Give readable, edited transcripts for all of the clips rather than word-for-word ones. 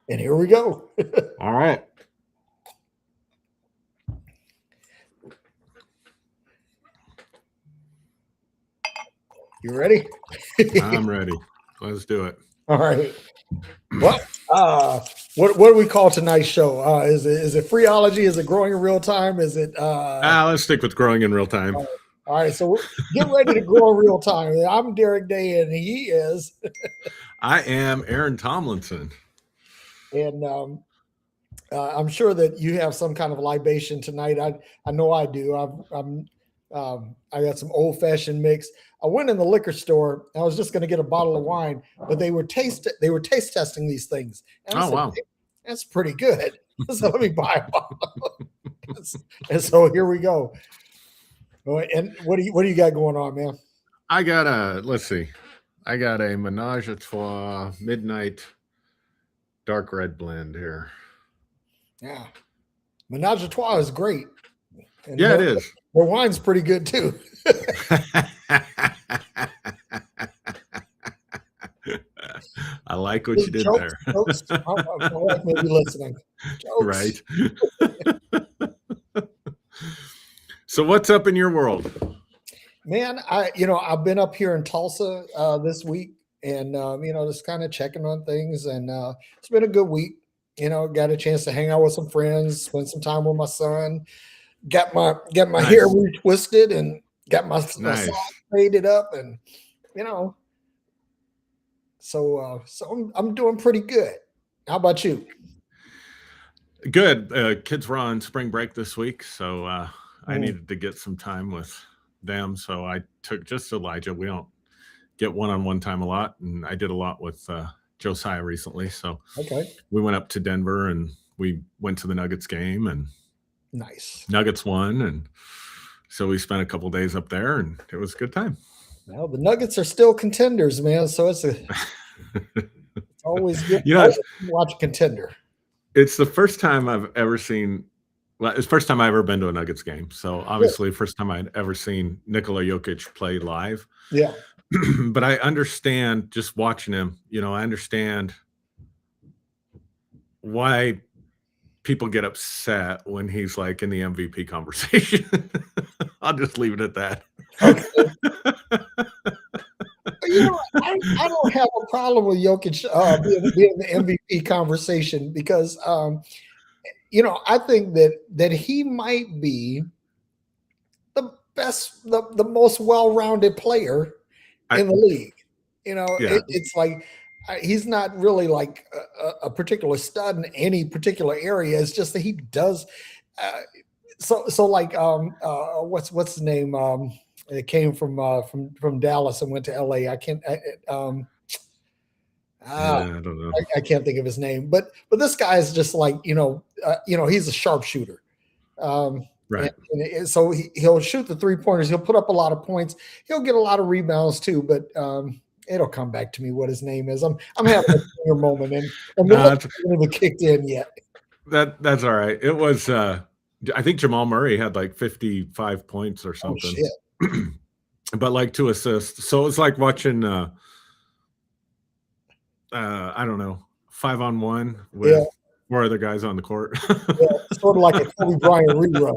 And here we go. All right. You ready? I'm ready. Let's do it. All right. Well, what do we call tonight's show? Is it phreology? Is it growing in real time? Is it Let's stick with growing in real time. all right, so get ready to grow in real time. I'm Derrick Day, and he is. I am Aaron Tomlinson. And I'm sure that you have some kind of libation tonight. I know I do. I got some old fashioned mix. I went in the liquor store. I was just going to get a bottle of wine, but they were taste testing these things, and I Oh, said, wow. "Hey, that's pretty good." So let me buy a bottle. And so here we go. And what do you got going on, man? Let's see. I got a Menage a Trois Midnight Dark Red blend here. Yeah, Menage a Trois is great, and Yeah, it is. their wine's pretty good too. I like what you did Jokes, there. jokes. My wife may be listening. Jokes. Right. So what's up in your world? Man, I've been up here in Tulsa this week, and just kind of checking on things, and it's been a good week. Got a chance to hang out with some friends, spend some time with my son, got my hair Nice. retwisted, and got my socks Nice. faded up, and you know, so I'm doing pretty good. How about you? Good. Kids were on spring break this week, so I Mm, needed to get some time with them. So I took just Elijah. We don't get one-on-one time a lot, and I did a lot with Josiah recently. So okay, we went up to Denver and we went to the Nuggets game, and nice. Nuggets won, and so we spent a couple days up there, and it was a good time. Well, the Nuggets are still contenders, man. So it's always good. You know, Always good to watch a contender. it's the first time I've ever seen. Well, it's the first time I've ever been to a Nuggets game. So obviously, first time I'd ever seen Nikola Jokic play live. Yeah. But I understand just watching him. I understand why people get upset when he's like in the MVP conversation. I'll just leave it at that. Okay. I don't have a problem with Jokic being in the MVP conversation because I think that he might be the best, the most well-rounded player I in the league. Yeah, It's like he's not really like a particular stud in any particular area. It's just that he does. Uh, so like what's his name? It came from Dallas and went to LA. I can't. Ah, I don't know. I can't think of his name, but this guy is just like he's a sharpshooter, and, Right. so he'll shoot the 3 pointers. He'll put up a lot of points. He'll get a lot of rebounds too, but it'll come back to me what his name is. I'm having a senior moment, and the No, lips haven't even kicked in yet. that's all right. It was. I think Jamal Murray had like 55 points or Oh something, shit! but like 2 assists. So it's like watching. I don't know, 5-on-1 Yeah, with 4 other guys on the court. yeah, sort of like a Kobe Bryant rerun.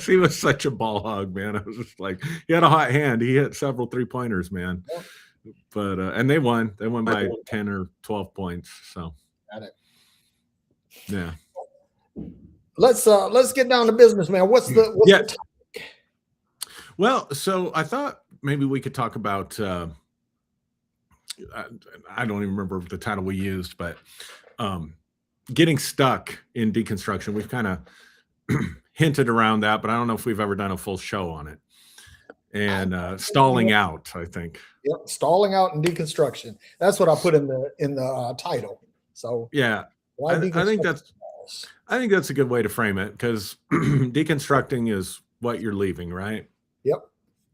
He was such a ball hog, man. I was just like, he had a hot hand. He hit several 3-pointers, man. But and they won. They won by 10 or 12 points. So Got it. yeah, Let's get down to business, man. What's yeah. the Well, so I thought maybe we could talk about. I don't even remember the title we used, but getting stuck in deconstruction. We've kind of hinted around that, but I don't know if we've ever done a full show on it. And stalling out, I think. Yep, stalling out and deconstruction. That's what I put in the title. So Yeah, why I think deconstruction? that's a good way to frame it, because deconstructing is what you're leaving, right? Yep.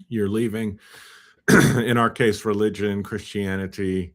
You're leaving, in our case, religion, Christianity,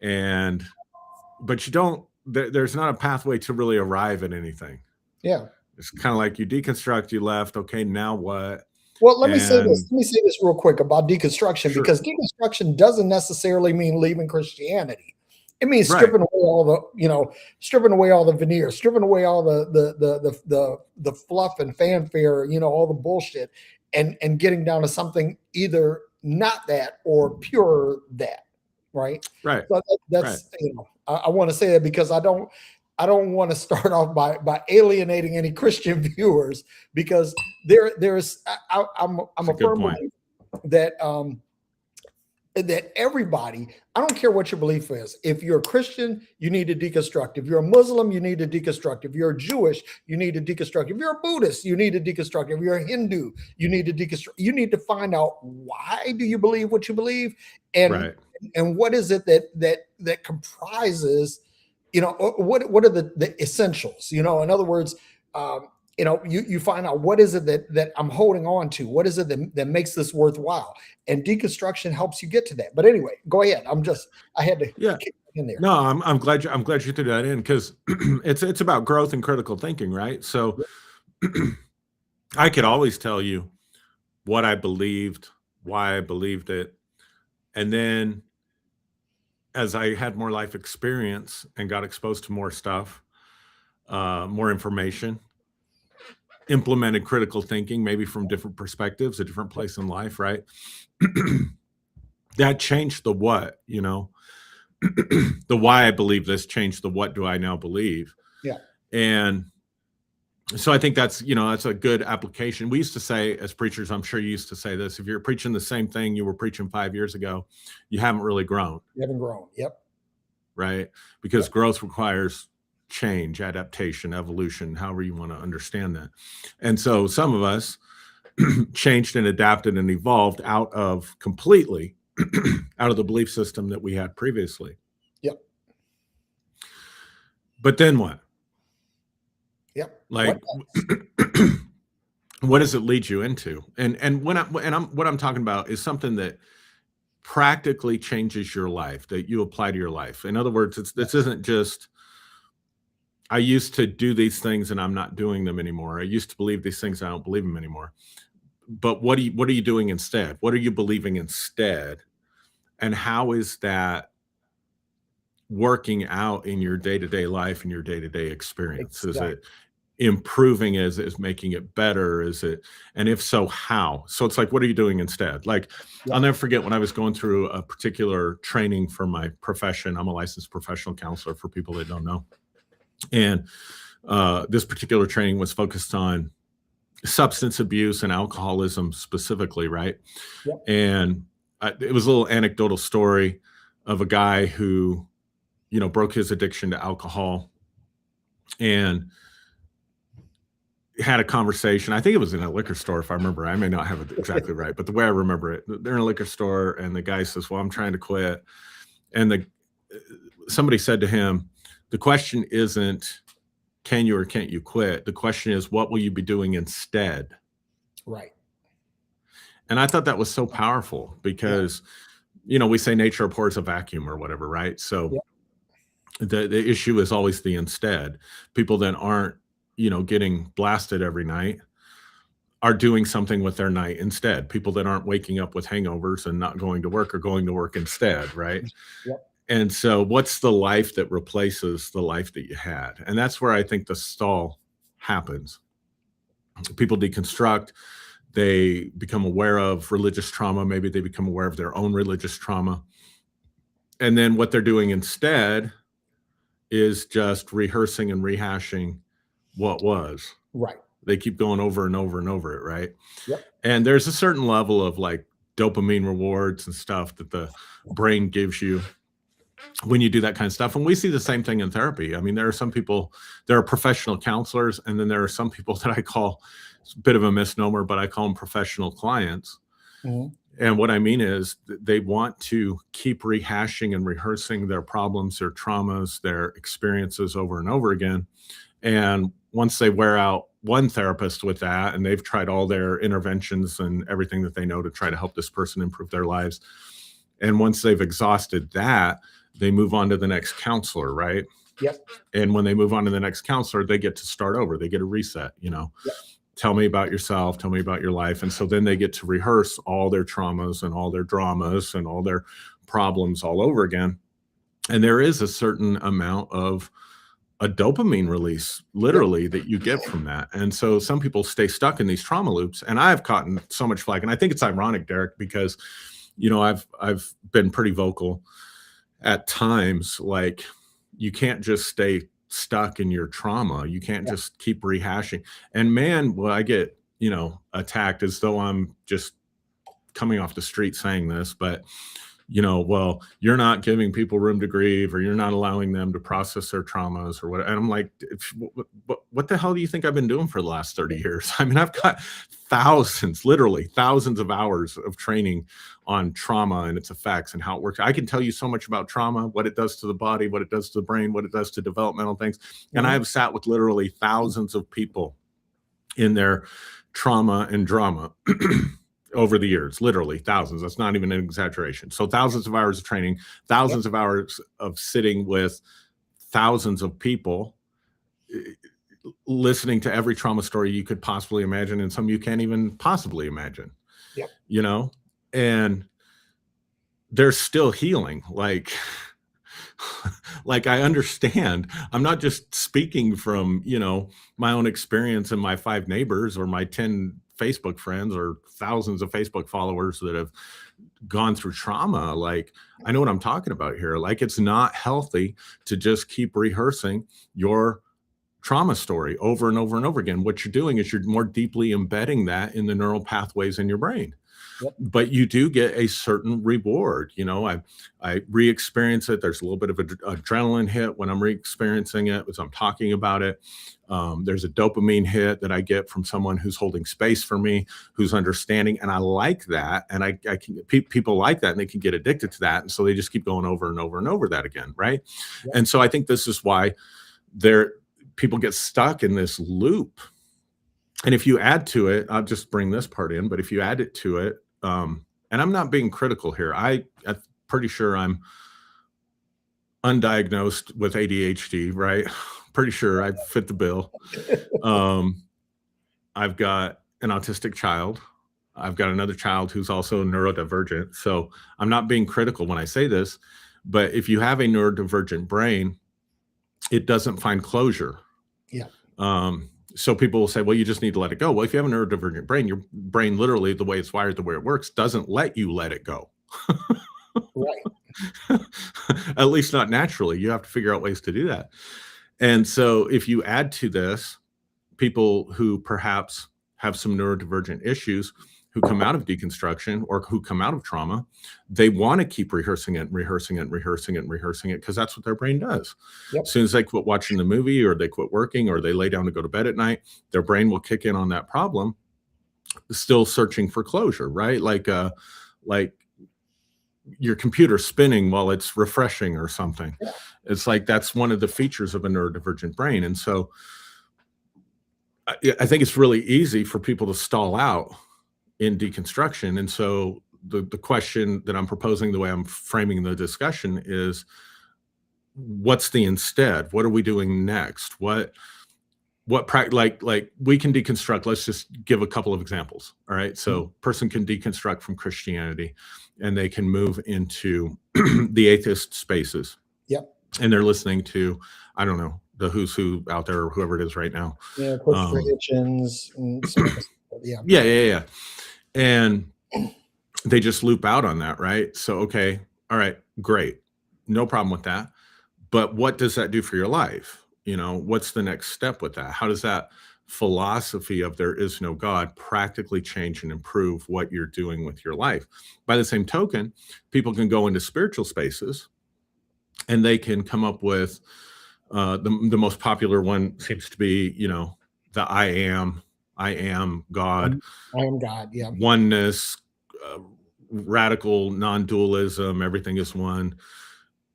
but you don't. There's not a pathway to really arrive at anything. Yeah. It's kind of like you deconstruct, you left. Okay, now what? Well, let me say this. And Let me say this real quick about deconstruction, sure, because deconstruction doesn't necessarily mean leaving Christianity. It means Right. stripping away all the, stripping away all the veneers, stripping away all the fluff and fanfare, all the bullshit, and getting down to something either not that or pure that, right? Right. So Right. that's I want to say that because I don't want to start off by alienating any Christian viewers, because there's I'm That's a a good firm point. believer that everybody, I don't care what your belief is. If you're a Christian, you need to deconstruct. If you're a Muslim, you need to deconstruct. If you're Jewish, you need to deconstruct. If you're a Buddhist, you need to deconstruct. If you're a Hindu, you need to deconstruct. You need to find out, why do you believe what you believe, and Right. and what is it that comprises, what are the essentials? In other words, you find out, what is it that I'm holding on to? What is it that makes this worthwhile? And deconstruction helps you get to that. But anyway, go ahead. I had to Yeah. kick in there. No, I'm glad you threw that in, because it's about growth and critical thinking, right? So I could always tell you what I believed, why I believed it, and then as I had more life experience and got exposed to more stuff, more information, implemented critical thinking, maybe from different perspectives, a different place in life, right? That changed the what, the why I believe this changed the what do I now believe. Yeah. And so I think that's a good application. We used to say, as preachers, I'm sure you used to say this, if you're preaching the same thing you were preaching 5 years ago, you haven't really grown. You haven't grown. Yep. Right? Because growth requires change, adaptation, evolution, however you want to understand that. And so some of us changed and adapted and evolved completely out of the belief system that we had previously. Yep. But then what? Yep. Like, what does it lead you into? And what I'm talking about is something that practically changes your life, that you apply to your life. In other words, this isn't just, I used to do these things and I'm not doing them anymore. I used to believe these things, I don't believe them anymore. But what are you doing instead? What are you believing instead? And how is that working out in your day-to-day life and your day-to-day experience? Exactly. Is it improving? Is it making it better? And if so, how? So it's like, what are you doing instead? Like, I'll never forget when I was going through a particular training for my profession. I'm a licensed professional counselor, for people that don't know. And this particular training was focused on substance abuse and alcoholism specifically, right? Yep. And it was a little anecdotal story of a guy who, broke his addiction to alcohol and had a conversation. I think it was in a liquor store, if I remember. I may not have it exactly right, but the way I remember it, they're in a liquor store and the guy says, well, I'm trying to quit. And somebody said to him, the question isn't, can you or can't you quit? The question is, what will you be doing instead? Right. And I thought that was so powerful because, we say nature abhors a vacuum or whatever, right? So the issue is always the instead. People that aren't, getting blasted every night are doing something with their night instead. People that aren't waking up with hangovers and not going to work are going to work instead, right? Yep. And so what's the life that replaces the life that you had? And that's where I think the stall happens. People deconstruct, they become aware of religious trauma. Maybe they become aware of their own religious trauma. And then what they're doing instead is just rehearsing and rehashing what was. Right. They keep going over and over and over it, right? Yep. And there's a certain level of like dopamine rewards and stuff that the brain gives you when you do that kind of stuff. And we see the same thing in therapy. I mean, there are some people, there are professional counselors, and then there are some people that I call, it's a bit of a misnomer, but I call them professional clients. Mm-hmm. And what I mean is they want to keep rehashing and rehearsing their problems, their traumas, their experiences over and over again. And once they wear out one therapist with that, and they've tried all their interventions and everything that they know to try to help this person improve their lives, and once they've exhausted that, they move on to the next counselor, right? Yep. And when they move on to the next counselor, they get to start over. They get a reset, Yep. Tell me about yourself. Tell me about your life. And so then they get to rehearse all their traumas and all their dramas and all their problems all over again. And there is a certain amount of a dopamine release, literally, that you get from that. And so some people stay stuck in these trauma loops. And I've caught so much flack. And I think it's ironic, Derrick, because, I've been pretty vocal at times. Like, you can't just stay stuck in your trauma. You can't just keep rehashing. And man, well, I get, attacked as though I'm just coming off the street saying this, but well, you're not giving people room to grieve, or you're not allowing them to process their traumas or what. And I'm like, what the hell do you think I've been doing for the last 30 years? I mean, I've got literally thousands of hours of training on trauma and its effects and how it works. I can tell you so much about trauma, what it does to the body, what it does to the brain, what it does to developmental things. And I have sat with literally thousands of people in their trauma and drama over the years, literally thousands. That's not even an exaggeration. So thousands of hours of training, thousands of hours of sitting with thousands of people, listening to every trauma story you could possibly imagine, and some you can't even possibly imagine. And they're still healing. Like I understand. I'm not just speaking from, my own experience and my 5 neighbors or my 10 Facebook friends or thousands of Facebook followers that have gone through trauma. Like, I know what I'm talking about here. Like, it's not healthy to just keep rehearsing your trauma story over and over and over again. What you're doing is you're more deeply embedding that in the neural pathways in your brain. But you do get a certain reward. I re-experience it. There's a little bit of an adrenaline hit when I'm re-experiencing it, as I'm talking about it. There's a dopamine hit that I get from someone who's holding space for me, who's understanding. And I like that. And I can, people like that, and they can get addicted to that. And so they just keep going over and over and over that again. Right. And so I think this is why people get stuck in this loop. And if you add to it, I'll just bring this part in, but if you add it to it, and I'm not being critical here. I'm pretty sure I'm undiagnosed with ADHD, right? Pretty sure I fit the bill. I've got an autistic child. I've got another child who's also neurodivergent. So I'm not being critical when I say this, but if you have a neurodivergent brain, it doesn't find closure. So people will say, well, you just need to let it go. Well, if you have a neurodivergent brain, your brain, literally the way it's wired, the way it works, doesn't let you let it go. Right. At least not naturally. You have to figure out ways to do that. And so if you add to this people who perhaps have some neurodivergent issues, who come out of deconstruction or who come out of trauma, they want to keep rehearsing it because that's what their brain does. As soon as they quit watching the movie, or they quit working, or they lay down to go to bed at night, their brain will kick in on that problem, still searching for closure, right? Like your computer spinning while it's refreshing or something. It's like, that's one of the features of a neurodivergent brain. And so I think it's really easy for people to stall out in deconstruction. And so the question that I'm proposing, the way I'm framing the discussion, is what's the instead? What are we doing next? Like we can deconstruct. Let's just give a couple of examples. All right. So person can deconstruct from Christianity, and they can move into the atheist spaces. And they're listening to, I don't know, the who's who out there, or whoever it is right now. Hitchens. Yeah. And they just loop out on that, right? So, okay, all right, great. No problem with that. But what does that do for your life? What's the next step with that? How does that philosophy of there is no God practically change and improve what you're doing with your life? By the same token, people can go into spiritual spaces, and they can come up with the most popular one seems to be, the I am God. I am God. Yeah. Oneness, radical non-dualism, everything is one.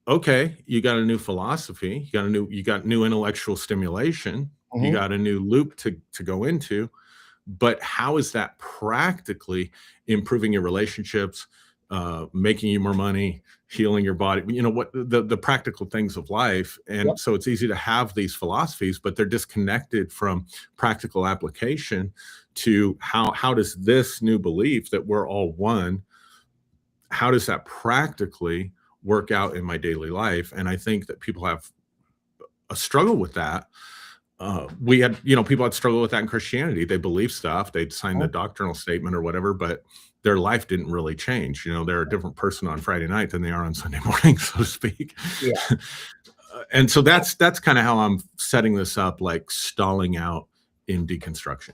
Okay, you got a new philosophy, you got new intellectual stimulation, you got a new loop to go into, but how is that practically improving your relationships, making you more money, healing your body, what the practical things of life? And so it's easy to have these philosophies, but they're disconnected from practical application to how does this new belief that we're all one, how does that practically work out in my daily life. And I think that people have a struggle with that. We had, people had struggled with that in Christianity. They believe stuff, they'd sign the doctrinal statement or whatever, but their life didn't really change. They're a different person on Friday night than they are on Sunday morning, so to speak. Yeah. And so that's kind of how I'm setting this up, like stalling out in deconstruction.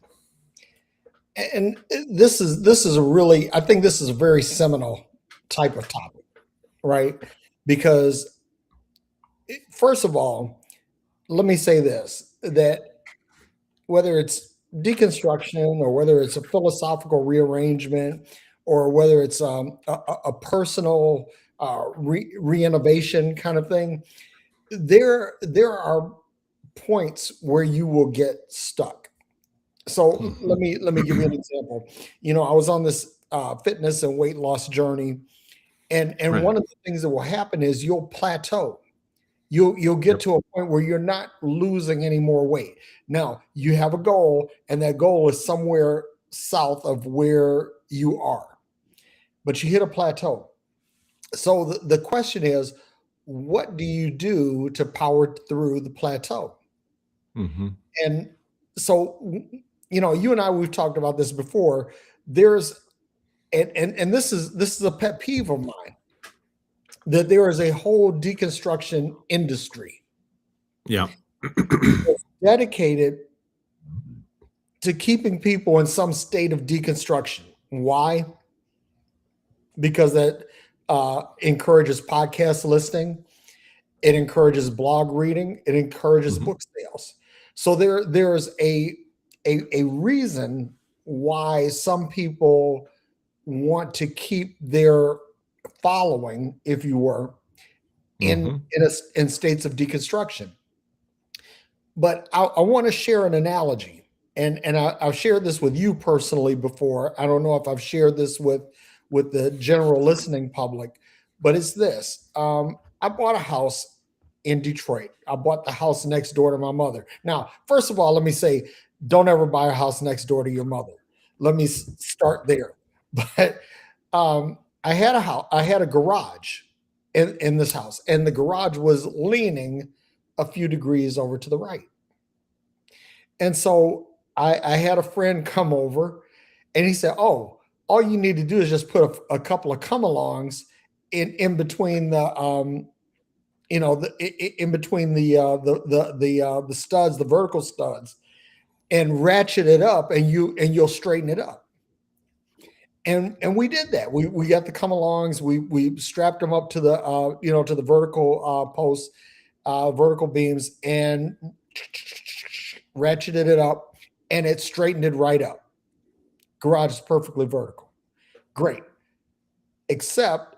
And this is a really, I think this is a very seminal type of topic, right? Because first of all, let me say this, that whether it's deconstruction or whether it's a philosophical rearrangement or whether it's a personal re-innovation kind of thing, there are points where you will get stuck. So let me give you an example. I was on this fitness and weight loss journey, and Right. one of the things that will happen is you'll plateau. You'll get to a point where you're not losing any more weight. Now you have a goal, and that goal is somewhere south of where you are, but you hit a plateau. So the question is, what do you do to power through the plateau? Mm-hmm. And so, you and I, we've talked about this before. There's, and this is a pet peeve of mine, that there is a whole deconstruction industry. Yeah. Dedicated to keeping people in some state of deconstruction. Why? Because that encourages podcast listening. It encourages blog reading. It encourages book sales. So there's a reason why some people want to keep their following, if you were, in states of deconstruction. But I want to share an analogy, and I've shared this with you personally before. I don't know if I've shared this with the general listening public, but it's this. I bought a house in Detroit. I bought the house next door to my mother. Now, first of all, let me say, don't ever buy a house next door to your mother. Let me start there. But I had a garage in this house, and the garage was leaning a few degrees over to the right. And so I had a friend come over, and he said, "Oh, all you need to do is just put a couple of come-alongs in between the in between the studs, the vertical studs, and ratchet it up, and you'll straighten it up." And we did that. We got the come-alongs. We strapped them up to the to the vertical posts, vertical beams, and ratcheted it up, and it straightened it right up. Garage is perfectly vertical. Great. Except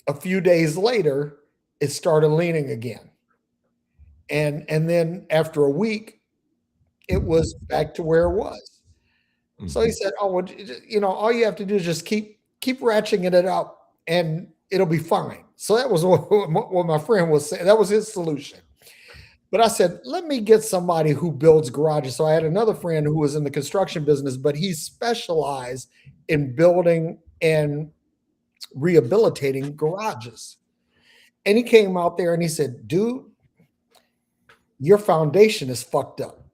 a few days later, it started leaning again. And then after a week, it was back to where it was. So he said, "Oh, well, all you have to do is just keep ratcheting it up, and it'll be fine." So that was what my friend was saying. That was his solution. But I said, let me get somebody who builds garages. So I had another friend who was in the construction business, but he specialized in building and rehabilitating garages. And he came out there and he said, "Dude, your foundation is fucked up.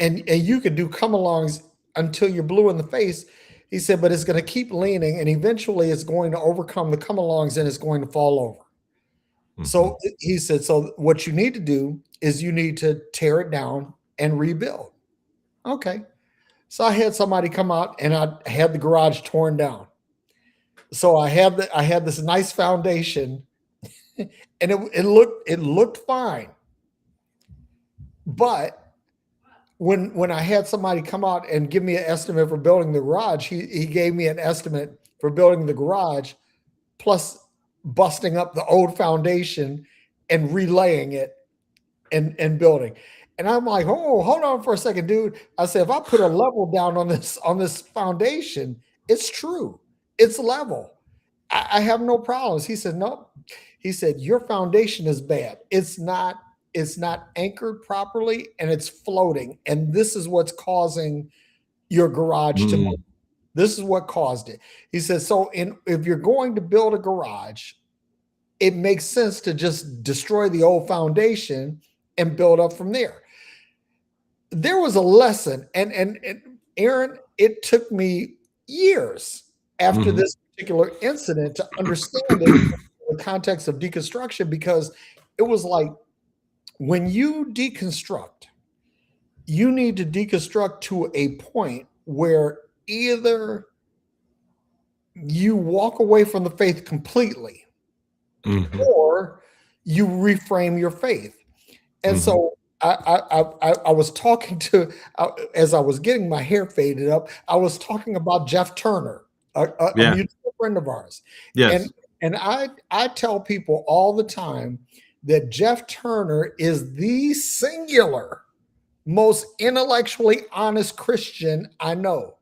And you could do come-alongs until you're blue in the face." He said, "But it's going to keep leaning, and eventually it's going to overcome the come-alongs, and it's going to fall over." So he said, "So what you need to do is you need to tear it down and rebuild." Okay. So I had somebody come out, and I had the garage torn down. So I had this nice foundation, and it looked fine. But when I had somebody come out and give me an estimate for building the garage, he gave me an estimate for building the garage plus busting up the old foundation and relaying it and building. And I'm like, "Oh, hold on for a second, dude." I said, "If I put a level down on this foundation, it's true. It's level. I have no problems." He said, "No." He said, "Your foundation is bad. It's not anchored properly, and it's floating. And this is what's causing your garage to move. This is what caused it." He says, "So if you're going to build a garage, it makes sense to just destroy the old foundation and build up from there. There was a lesson, and Aaron, it took me years after Mhm. this particular incident to understand it in the context of deconstruction, because it was like, when you deconstruct, you need to deconstruct to a point where either you walk away from the faith completely, Mhm. or you reframe your faith. And Mhm. so I was talking to, as I was getting my hair faded up, I was talking about Jeff Turner, a Yeah. mutual friend of ours. Yes. And I tell people all the time that Jeff Turner is the singular most intellectually honest Christian I know,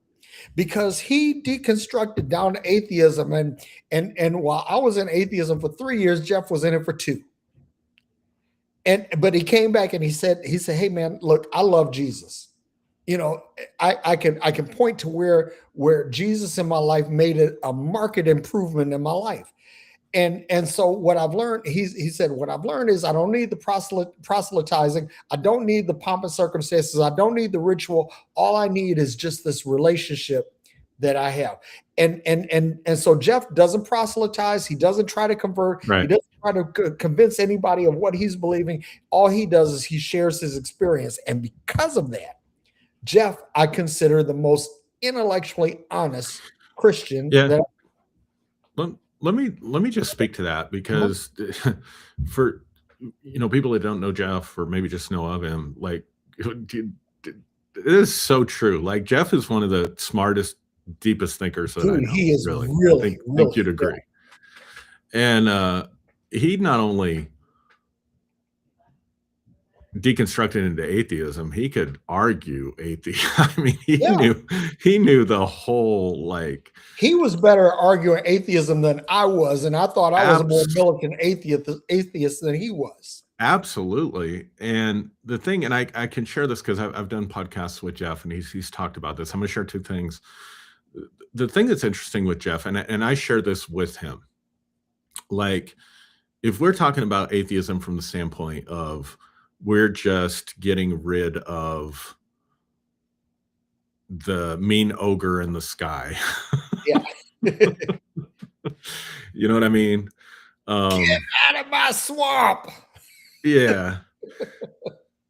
because he deconstructed down to atheism. And while I was in atheism for 3 years, Jeff was in it for 2. And but he came back and he said, hey man, look, I love Jesus. You know, I can point to where Jesus in my life made it a marked improvement in my life. And so what I've learned, he said, what I've learned is I don't need the proselytizing. I don't need the pomp and circumstances. I don't need the ritual. All I need is just this relationship that I have. And so Jeff doesn't proselytize. He doesn't try to convert. He Right. doesn't try to convince anybody of what he's believing. All he does is he shares his experience. And because of that, Jeff, I consider the most intellectually honest Christian Yeah. that. Let me just speak to that, Mhm. because for people that don't know Jeff, or maybe just know of him, like, it is so true. Like, Jeff is one of the smartest, deepest thinkers that I Dude, know, he is really. I think really, think really, you'd agree. And he not only deconstructed into atheism, he could argue atheism. I mean, he yeah. knew he knew the whole, like, He was better at arguing atheism than I was, and I thought I was a more abs militant atheist than he was. absolutely. And the thing, and I can share this because I've done podcasts with Jeff, and he's talked about this. I'm going to share two things. The thing that's interesting with Jeff, and I share this with him, like, if we're talking about atheism from the standpoint of we're just getting rid of the mean ogre in the sky. Yeah. You know what I mean? Um, Out of my swamp. yeah,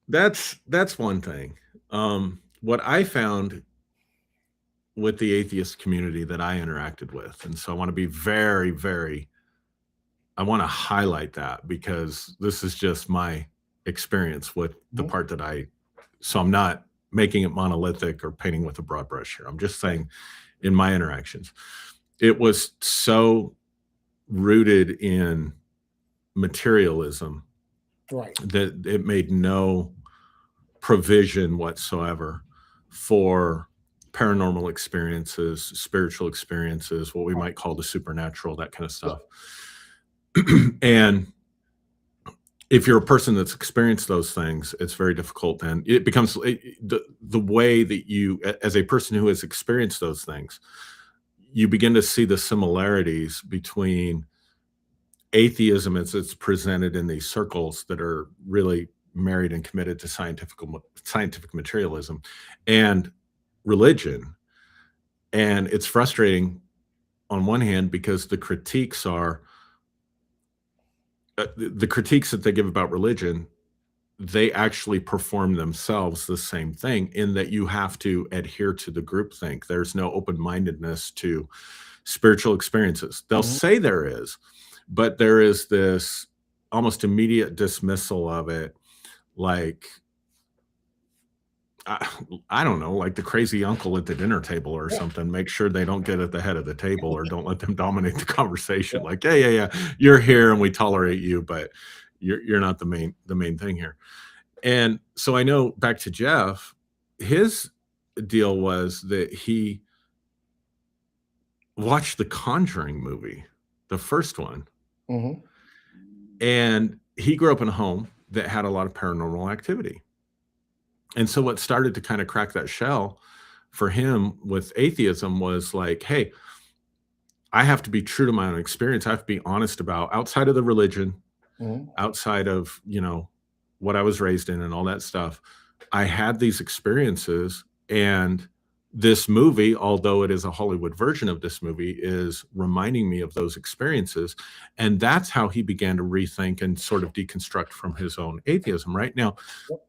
that's one thing. What I found with the atheist community that I interacted with, and so I want to be very, very, I want to highlight that, because this is just my experience with the Mhm. part that so I'm not making it monolithic or painting with a broad brush here. I'm just saying, in my interactions, it was so rooted in materialism Right. that it made no provision whatsoever for paranormal experiences, spiritual experiences, what we might call the supernatural, that kind of Yeah. stuff. And if you're a person that's experienced those things, it's very difficult. Then it becomes the way that you, as a person who has experienced those things, you begin to see the similarities between atheism as it's presented in these circles that are really married and committed to scientific materialism, and religion. And it's frustrating on one hand, because the critiques that they give about religion, they actually perform themselves the same thing, in that you have to adhere to the groupthink. There's no open-mindedness to spiritual experiences. They'll Mhm. say there is, but there is this almost immediate dismissal of it, like, I, I don't know, like the crazy uncle at the dinner table or Yeah. something. Make sure they don't get at the head of the table, or don't let them dominate the conversation. Like, yeah, yeah, yeah, you're here and we tolerate you, but you're not the main thing here. And so I know, back to Jeff, his deal was that he watched the Conjuring movie, the first one, Mhm. and he grew up in a home that had a lot of paranormal activity. And so what started to kind of crack that shell for him with atheism was like, hey, I have to be true to my own experience. I have to be honest about outside of the religion, Mhm. outside of, what I was raised in and all that stuff. I had these experiences, and this movie, although it is a Hollywood version of this movie, is reminding me of those experiences. And that's how he began to rethink and sort of deconstruct from his own atheism. Right now, Yep.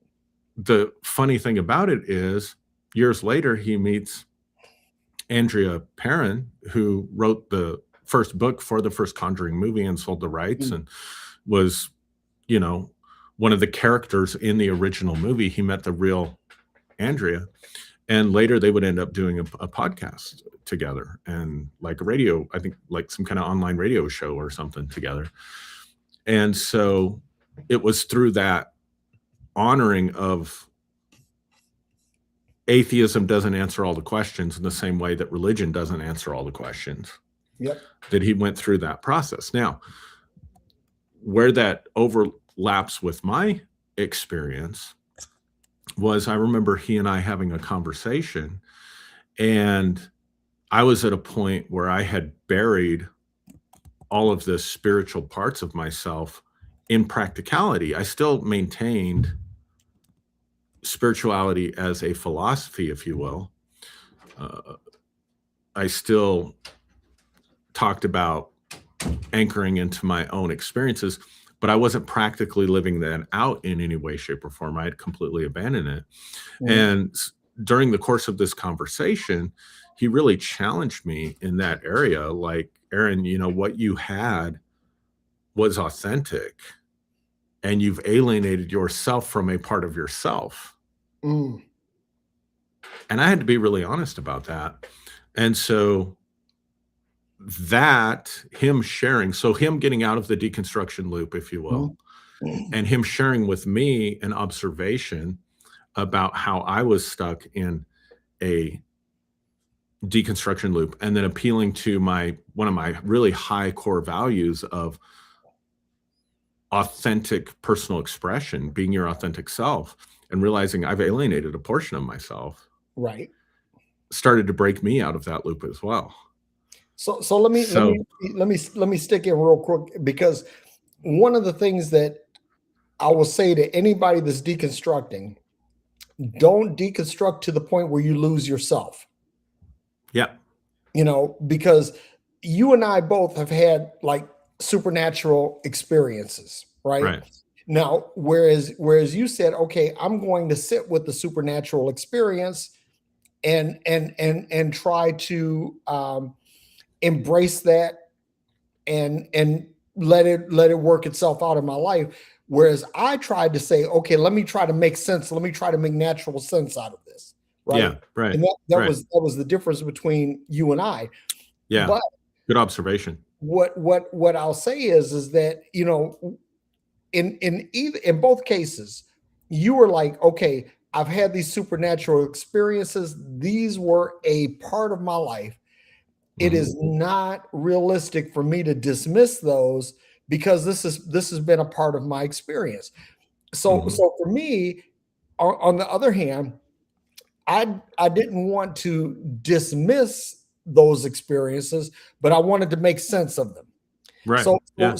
the funny thing about it is years later, he meets Andrea Perrin, who wrote the first book for the first Conjuring movie and sold the rights, Mm. and was, you know, one of the characters in the original movie. He met the real Andrea, and later they would end up doing a podcast together, and like a radio, I think like some kind of online radio show or something together. And so it was through that honoring of atheism doesn't answer all the questions in the same way that religion doesn't answer all the questions, Yep. that he went through that process. Now, where that overlaps with my experience was, I remember he and I having a conversation, and I was at a point where I had buried all of the spiritual parts of myself in practicality. I still maintained spirituality as a philosophy, if you will. I still talked about anchoring into my own experiences, but I wasn't practically living that out in any way, shape, or form. I had completely abandoned it. Mhm. And during the course of this conversation, he really challenged me in that area. Like, Aaron, what you had was authentic, and you've alienated yourself from a part of yourself. Mm. And I had to be really honest about that. And so that him sharing, so him getting out of the deconstruction loop, if you will, Mhm. and him sharing with me an observation about how I was stuck in a deconstruction loop, and then appealing to one of my really high core values of authentic personal expression, being your authentic self, and realizing I've alienated a portion of myself, Right. started to break me out of that loop as well. So let me So stick in real quick, because one of the things that I will say to anybody that's deconstructing, don't deconstruct to the point where you lose yourself. yeah, Because you and I both have had like supernatural experiences, right? right, Now, whereas you said, okay, I'm going to sit with the supernatural experience and try to embrace that and let it work itself out in my life. Whereas I tried to say, okay, let me try to make sense. Let me try to make natural sense out of this, right? yeah, right, And that right, was the difference between you and I. yeah. But Good observation. what I'll say is that in both cases, you were like, okay, I've had these supernatural experiences. These were a part of my life. It is not realistic for me to dismiss those because this has been a part of my experience. So for me, on the other hand, I didn't want to dismiss those experiences, but I wanted to make sense of them. Right. So, Yeah,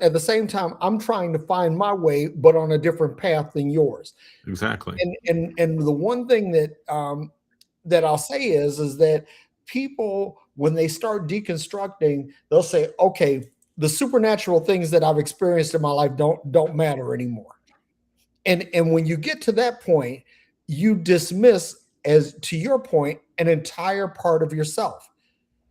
at the same time, I'm trying to find my way, but on a different path than yours. exactly. And the one thing that I'll say is that people, when they start deconstructing, they'll say, okay, the supernatural things that I've experienced in my life don't matter anymore. And when you get to that point, you dismiss, as to your point, an entire part of yourself.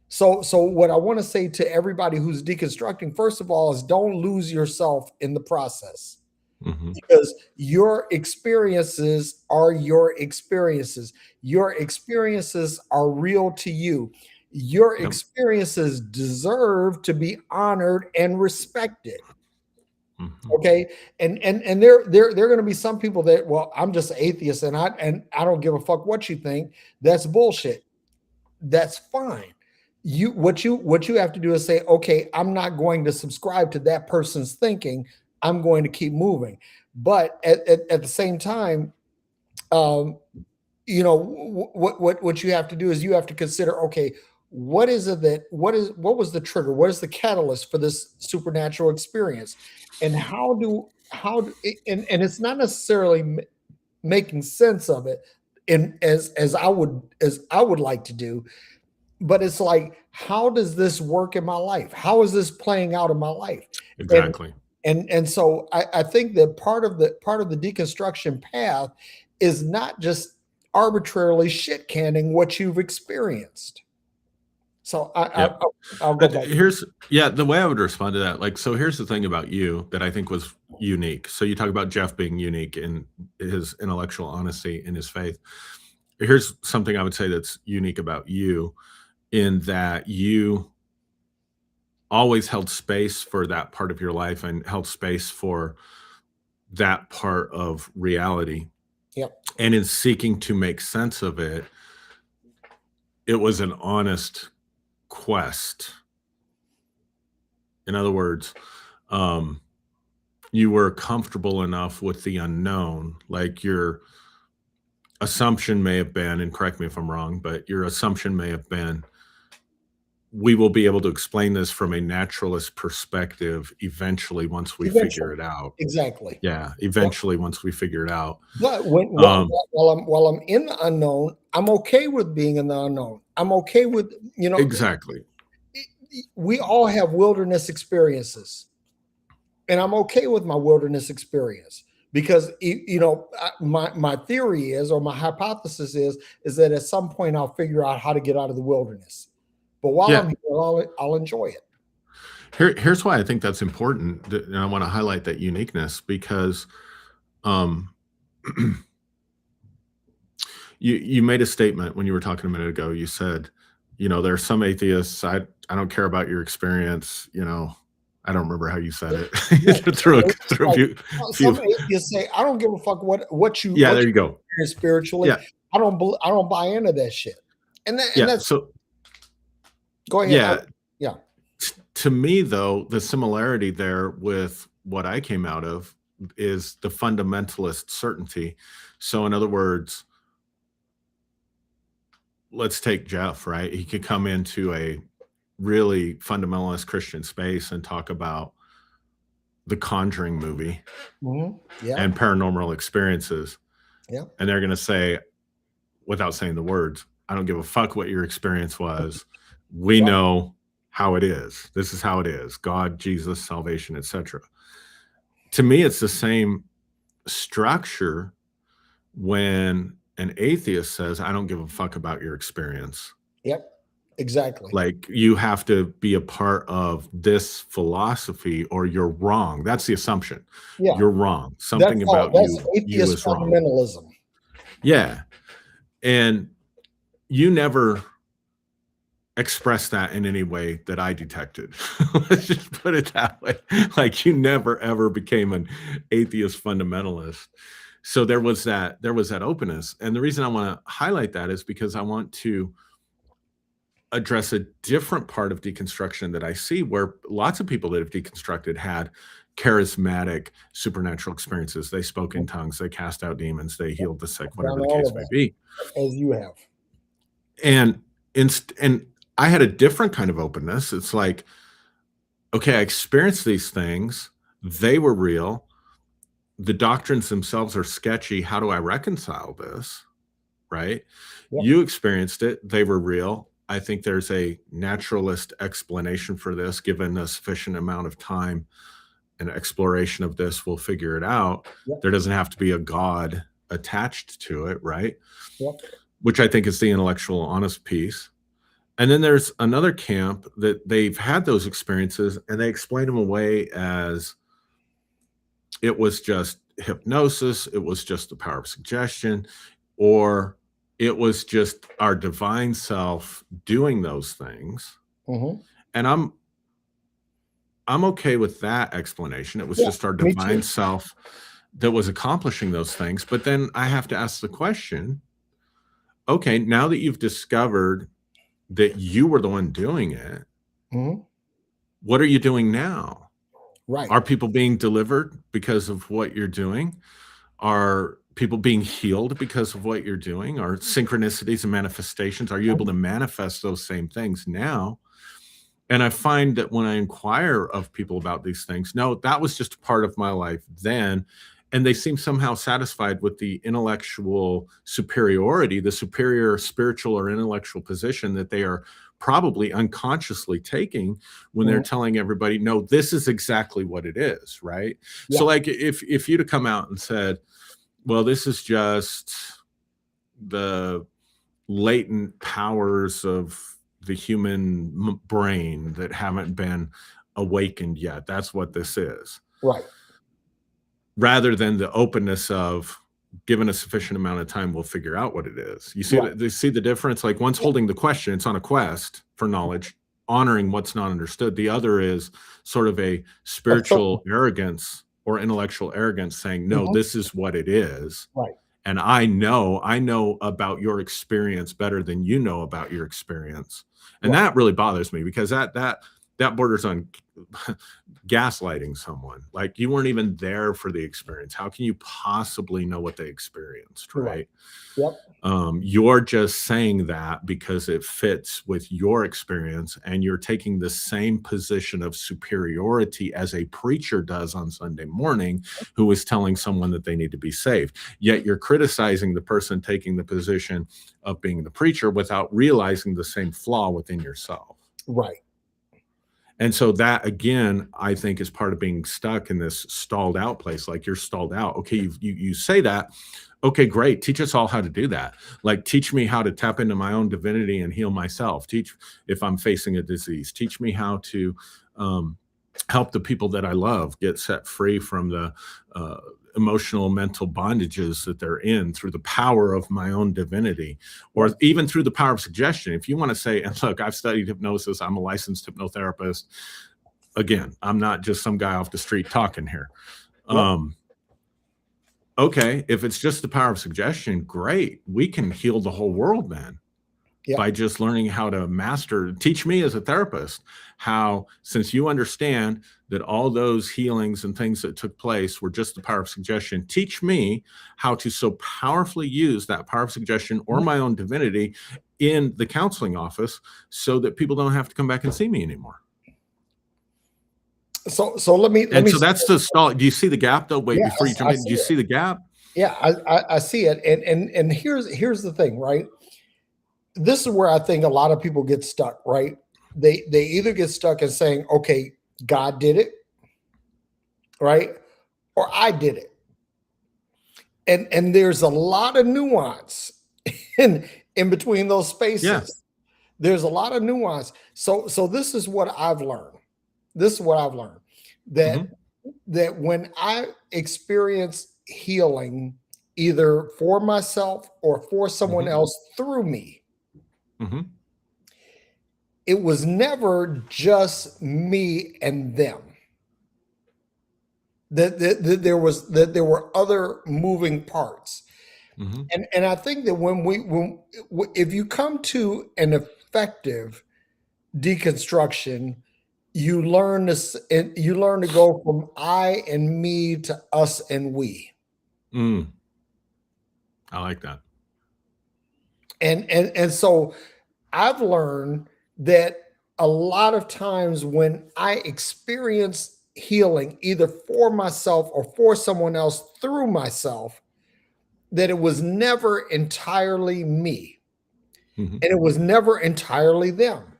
So what I want to say to everybody who's deconstructing, first of all, is don't lose yourself in the process, hmm because your experiences are your experiences. Your experiences are real to you. Your Yep. experiences deserve to be honored and respected. hmm Okay. And there are going to be some people that, well, I'm just an atheist and I don't give a fuck what you think. That's bullshit. That's fine. What you have to do is say, okay, I'm not going to subscribe to that person's thinking. I'm going to keep moving. But at the same time, um, what you have to do is you have to consider, okay, what is it that what was the trigger? What is the catalyst for this supernatural experience? And and it's not necessarily making sense of it in as I would like to do, but it's like, how does this work in my life? How is this playing out in my life? And Exactly. and so I think that part of the deconstruction path is not just arbitrarily shit canning what you've experienced. So Yep. I'll go But back. here's, yeah, the way I would respond to that, like, so here's the thing about you that I think was unique. So you talk about Jeff being unique in his intellectual honesty in his faith. Here's something I would say that's unique about you, in that you always held space for that part of your life and held space for that part of reality. Yep. And in seeking to make sense of it, it was an honest quest. In other words, you were comfortable enough with the unknown. Like, your assumption may have been, and correct me if I'm wrong, but your assumption may have been, we will be able to explain this from a naturalist perspective eventually once we figure Eventually. it out. Exactly. Yeah, Yep. eventually once we figure it out. But Um, while I'm in the unknown, I'm okay with being in the unknown. I'm okay with, exactly. we all have wilderness experiences, and I'm okay with my wilderness experience because my theory is, or my hypothesis is that at some point I'll figure out how to get out of the wilderness. But while I'm Yeah. here, I'll enjoy it. Here's why I think that's important, and I want to highlight that uniqueness, because um, you made a statement when you were talking a minute ago. You said, there are some atheists. I don't care about your experience. I don't remember how you said it. Yeah. through a Like, few. some atheists say, I don't give a fuck what you Yeah, there you go. experience spiritually. Yeah, I don't buy into that shit. And yeah. that's, So go ahead. yeah, Yeah. to me though, the similarity there with what I came out of is the fundamentalist certainty. So in other words, let's take Jeff, right? He could come into a really fundamentalist Christian space and talk about the Conjuring movie Yeah. and paranormal experiences. Yeah. And they're going to say, without saying the words, I don't give a fuck what your experience was. We Right. know how it is. This is how it is. God, Jesus, salvation, etc. To me, it's the same structure when an atheist says, I don't give a fuck about your experience. Yep. Exactly. Like, you have to be a part of this philosophy or you're wrong. That's the assumption. Yeah. You're wrong. Something That's about that's you atheist is wrong. fundamentalism. Yeah. And you never express that in any way that I detected. Let's just put it that way. Like, you never ever became an atheist fundamentalist. So there was that openness. And the reason I want to highlight that is because I want to address a different part of deconstruction that I see, where lots of people that have deconstructed had charismatic supernatural experiences. They spoke in tongues, they cast out demons, they healed the sick, whatever the case may be. As you have. And I had a different kind of openness. It's like, okay, I experienced these things. They were real. The doctrines themselves are sketchy. How do I reconcile this? Right? Yep. You experienced it. They were real. I think there's a naturalist explanation for this. Given a sufficient amount of time and exploration of this, we'll figure it out. Yep. There doesn't have to be a God attached to it, right? Yep. Which I think is the intellectual honest piece. And then there's another camp that they've had those experiences and they explain them away as it was just hypnosis, it was just the power of suggestion, or it was just our divine self doing those things. And I'm okay with that explanation. It was just our divine self that was accomplishing those things. But then I have to ask the question, okay, now that you've discovered that you were the one doing it, what are you doing now? Right. Are people being delivered because of what you're doing? Are people being healed because of what you're doing, or synchronicities and manifestations? Are you able to manifest those same things now? And I find that when I inquire of people about these things, no, that was just a part of my life then. And they seem somehow satisfied with the intellectual superiority, the superior spiritual or intellectual position that they are probably unconsciously taking when they're telling everybody, no, this is exactly what it is, right? Yeah. So like if you'd have come out and said, well, this is just the latent powers of the human brain that haven't been awakened yet. That's what this is. Right. Rather than the openness of, given a sufficient amount of time, we'll figure out what it is. You see, you see the difference? Like one's holding the question, it's on a quest for knowledge, honoring what's not understood. The other is sort of a spiritual arrogance or intellectual arrogance saying, no, this is what it is. Right. And I know about your experience better than you know about your experience. And that really bothers me, because that borders on gaslighting someone. Like, you weren't even there for the experience. How can you possibly know what they experienced, right? Yep. You're just saying that because it fits with your experience, and you're taking the same position of superiority as a preacher does on Sunday morning who is telling someone that they need to be saved. Yet you're criticizing the person taking the position of being the preacher without realizing the same flaw within yourself. Right. And so that, again, I think is part of being stuck in this stalled out place. Like, you're stalled out. Okay, you say that. Okay, great. Teach us all how to do that. Like, teach me how to tap into my own divinity and heal myself. Teach, if I'm facing a disease, teach me how to help the people that I love get set free from the emotional, mental bondages that they're in through the power of my own divinity, or even through the power of suggestion. If you want to say, and look, I've studied hypnosis, I'm a licensed hypnotherapist. Again, I'm not just some guy off the street talking here. Okay, if it's just the power of suggestion, great. We can heal the whole world, man. By just learning how to master. Teach me as a therapist how, since you understand that all those healings and things that took place were just the power of suggestion, teach me how to so powerfully use that power of suggestion or my own divinity in the counseling office, so that people don't have to come back and see me anymore. So let me. So that's the stall. Do you see the gap though? Wait, before you jump in, do you see the gap? Yeah, I see it. And here's the thing, right? This is where I think a lot of people get stuck, right? They either get stuck in saying, okay, God did it, right? Or I did it. And there's a lot of nuance in between those spaces. Yeah. There's a lot of nuance. So this is what I've learned. This is what I've learned, that that when I experience healing, either for myself or for someone else through me, it was never just me and them. That there were other moving parts, and I think that when if you come to an effective deconstruction, you learn this, and you learn to go from I and me to us and we. I like that. And so I've learned that a lot of times when I experience healing, either for myself or for someone else through myself, that it was never entirely me, and it was never entirely them.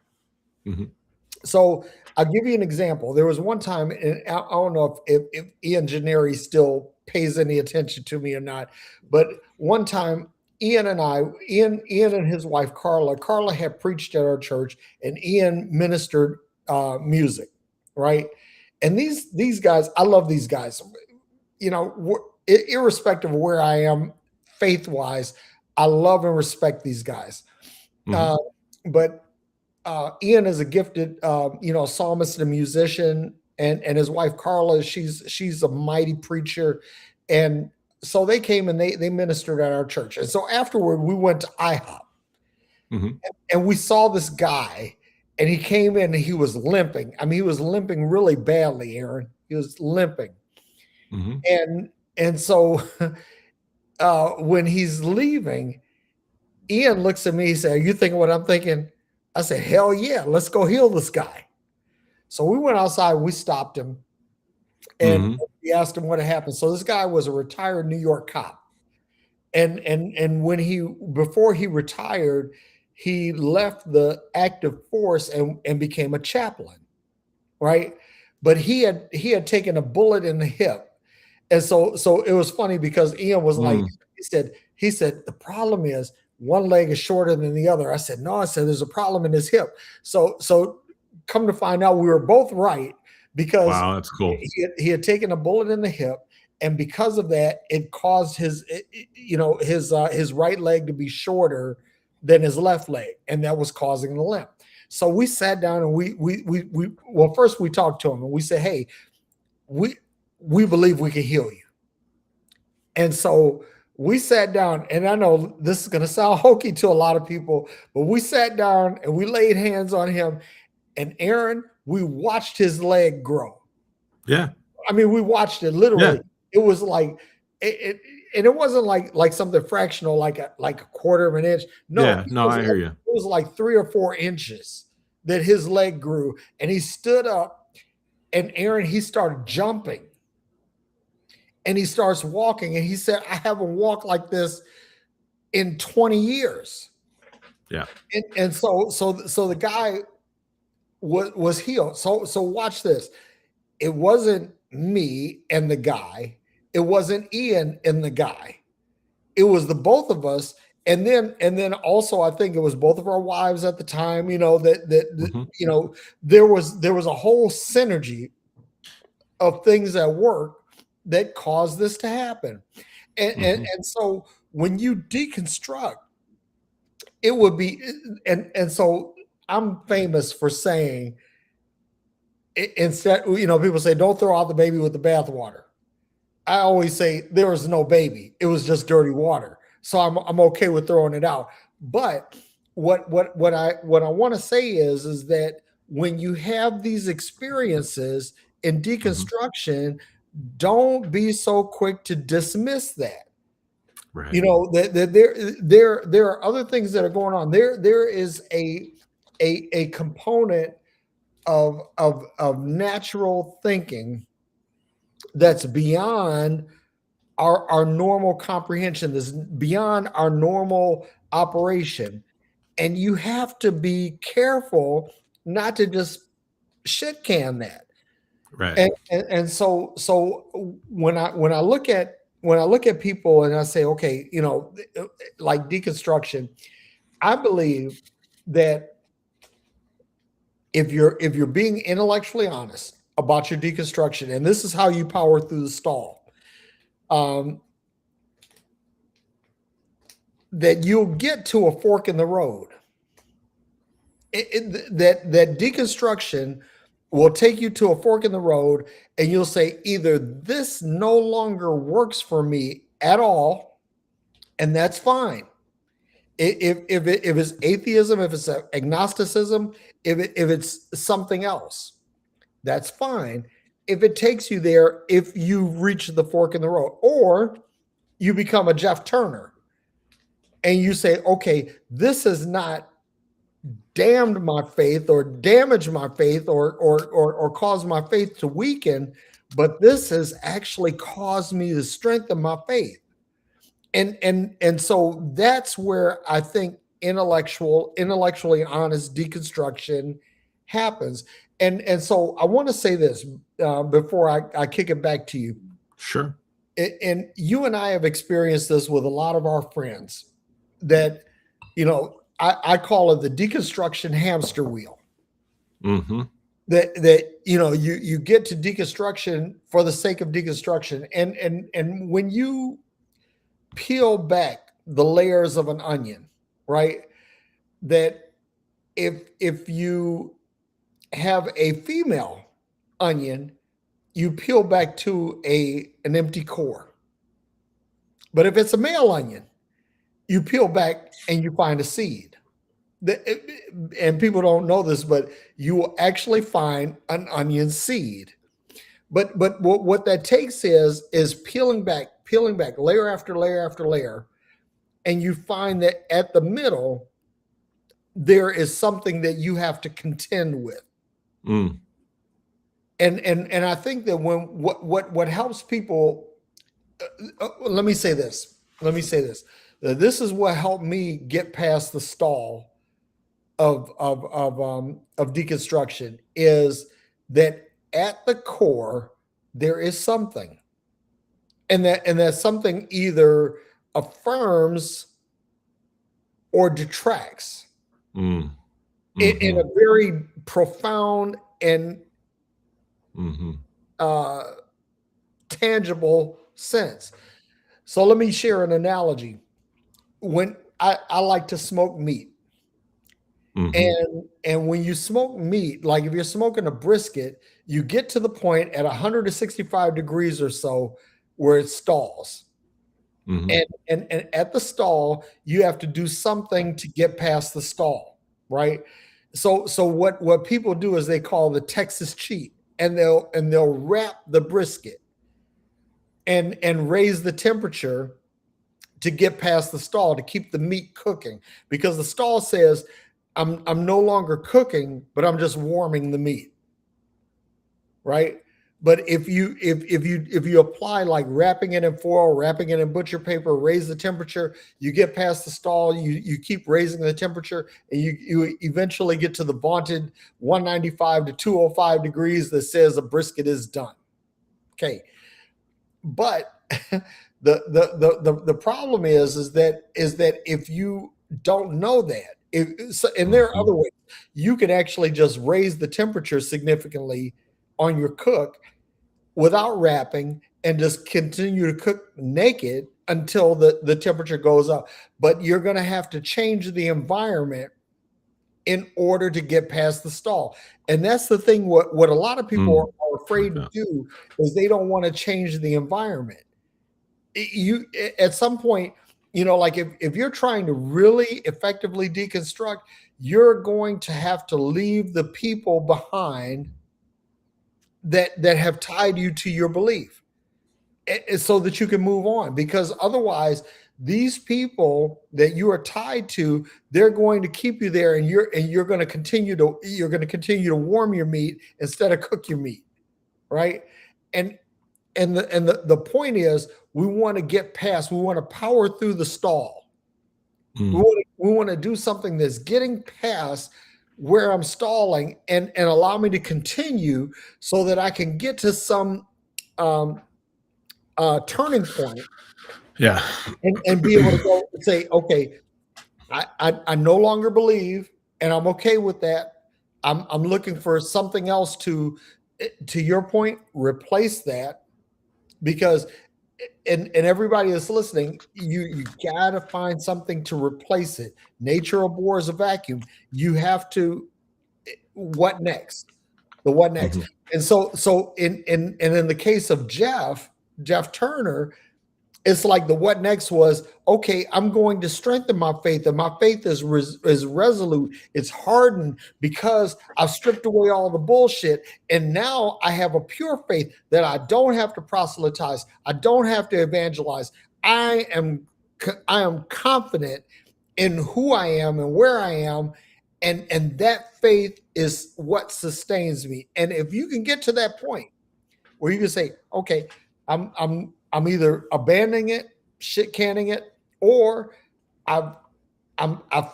So I'll give you an example. There was one time, and I don't know if Ian Gennari still pays any attention to me or not, but one time Ian and his wife Carla had preached at our church, and Ian ministered music, right? And these guys, I love these guys. You know, irrespective of where I am faith-wise, I love and respect these guys. But Ian is a gifted, psalmist and musician, and his wife Carla, she's a mighty preacher, and so they came and they ministered at our church. And so afterward, we went to IHOP, and we saw this guy, and he came in and he was limping. I mean, he was limping really badly, Aaron. He was limping, and so when he's leaving, Ian looks at me. He said, "Are you thinking what I'm thinking?" I said, "Hell yeah, let's go heal this guy." So we went outside. We stopped him, and Mm-hmm. we asked him what had happened. So this guy was a retired New York cop, and when before he retired, he left the active force and became a chaplain, right? But he had taken a bullet in the hip. And so it was funny because Ian was like, Mm. he said, the problem is one leg is shorter than the other. I said, no, I said, there's a problem in his hip. So come to find out we were both right because Wow, that's cool. he had taken a bullet in the hip. And because of that, it caused his right leg to be shorter than his left leg. And that was causing the limp. So we sat down and well, first we talked to him and we said, hey, we believe we can heal you. And so we sat down, and I know this is going to sound hokey to a lot of people, but we sat down and we laid hands on him. And Aaron, we watched his leg grow. Yeah. I mean, we watched it literally. Yeah. It was like and it wasn't like something fractional, like a quarter of an inch. No, Yeah. No, I hear you. It was like 3 or 4 inches that his leg grew, and he stood up, and Aaron, he started jumping. And he starts walking, and he said, I haven't walked like this in 20 years. Yeah. And so the guy was healed. So watch this. It wasn't me and the guy. It wasn't Ian and the guy. It was the both of us. And then also I think it was both of our wives at the time, Mm-hmm. there was a whole synergy of things at work that caused this to happen. And so when you deconstruct, it would be, and so I'm famous for saying, instead, people say, don't throw out the baby with the bathwater. I always say there was no baby. It was just dirty water. So I'm okay with throwing it out. But what I want to say is that when you have these experiences in deconstruction, don't be so quick to dismiss that. Right. There are other things that are going on. There is a component of natural thinking that's beyond our normal comprehension, that's beyond our normal operation. And you have to be careful not to just shit can that. Right. And so when I look at people and I say, okay, like deconstruction, I believe that if you're being intellectually honest about your deconstruction, and this is how you power through the stall, that you'll get to a fork in the road. That deconstruction will take you to a fork in the road, and you'll say, either this no longer works for me at all, and that's fine. If it's atheism, if it's agnosticism, if it's something else, that's fine. If it takes you there, if you reach the fork in the road, or you become a Jeff Turner and you say, okay, this has not damned my faith or damaged my faith or caused my faith to weaken, but this has actually caused me to strengthen my faith. And so that's where I think intellectually honest deconstruction happens. And so I want to say this before I kick it back to you. Sure. And you and I have experienced this with a lot of our friends that, I call it the deconstruction hamster wheel. Mm-hmm. That you get to deconstruction for the sake of deconstruction, and when you peel back the layers of an onion, right? That if you have a female onion, you peel back to an empty core. But if it's a male onion, you peel back and you find a seed. And people don't know this, but you will actually find an onion seed. But what that takes is peeling back peeling back layer after layer after layer, and you find that at the middle, there is something that you have to contend with. Mm. And I think that when what helps people, let me say this. This is what helped me get past the stall of deconstruction, is that at the core there is something, and that something either affirms or detracts Mm. in a very profound and tangible sense. So let me share an analogy. When I like to smoke meat, and when you smoke meat, like if you're smoking a brisket, you get to the point at 165 degrees or so where it stalls. And at the stall, you have to do something to get past the stall, right? So what people do is they call the Texas cheat, and they'll wrap the brisket and raise the temperature to get past the stall, to keep the meat cooking, because the stall says I'm no longer cooking, but I'm just warming the meat, right? But if you apply like wrapping it in foil, wrapping it in butcher paper, raise the temperature, you get past the stall, you keep raising the temperature, and you eventually get to the vaunted 195 to 205 degrees that says a brisket is done. Okay. But the problem is that if you don't know that, and there are other ways you can actually just raise the temperature significantly on your cook without wrapping and just continue to cook naked until the temperature goes up. But you're going to have to change the environment in order to get past the stall. And that's the thing, what a lot of people are afraid to do is they don't want to change the environment. You at some point, like if you're trying to really effectively deconstruct, you're going to have to leave the people behind that have tied you to your belief, so that you can move on. Because otherwise, these people that you are tied to, they're going to keep you there, and you're going to continue to warm your meat instead of cook your meat, right? And the point is, we want to get past, we want to power through the stall. We want to do something that's getting past where I'm stalling and allow me to continue so that I can get to some turning point. Yeah. And be able to go and say, okay, I no longer believe, and I'm okay with that. I'm looking for something else to your point, replace that, because and everybody that's listening, you gotta find something to replace it. Nature abhors a vacuum. You have to, what next? The what next? And so in the case of Jeff Turner, it's like the what next was, okay, I'm going to strengthen my faith, and my faith is resolute. It's hardened because I've stripped away all the bullshit, and now I have a pure faith that I don't have to proselytize. I don't have to evangelize. I am confident in who I am and where I am, and that faith is what sustains me. And if you can get to that point where you can say, okay, I'm either abandoning it, shit canning it, or I've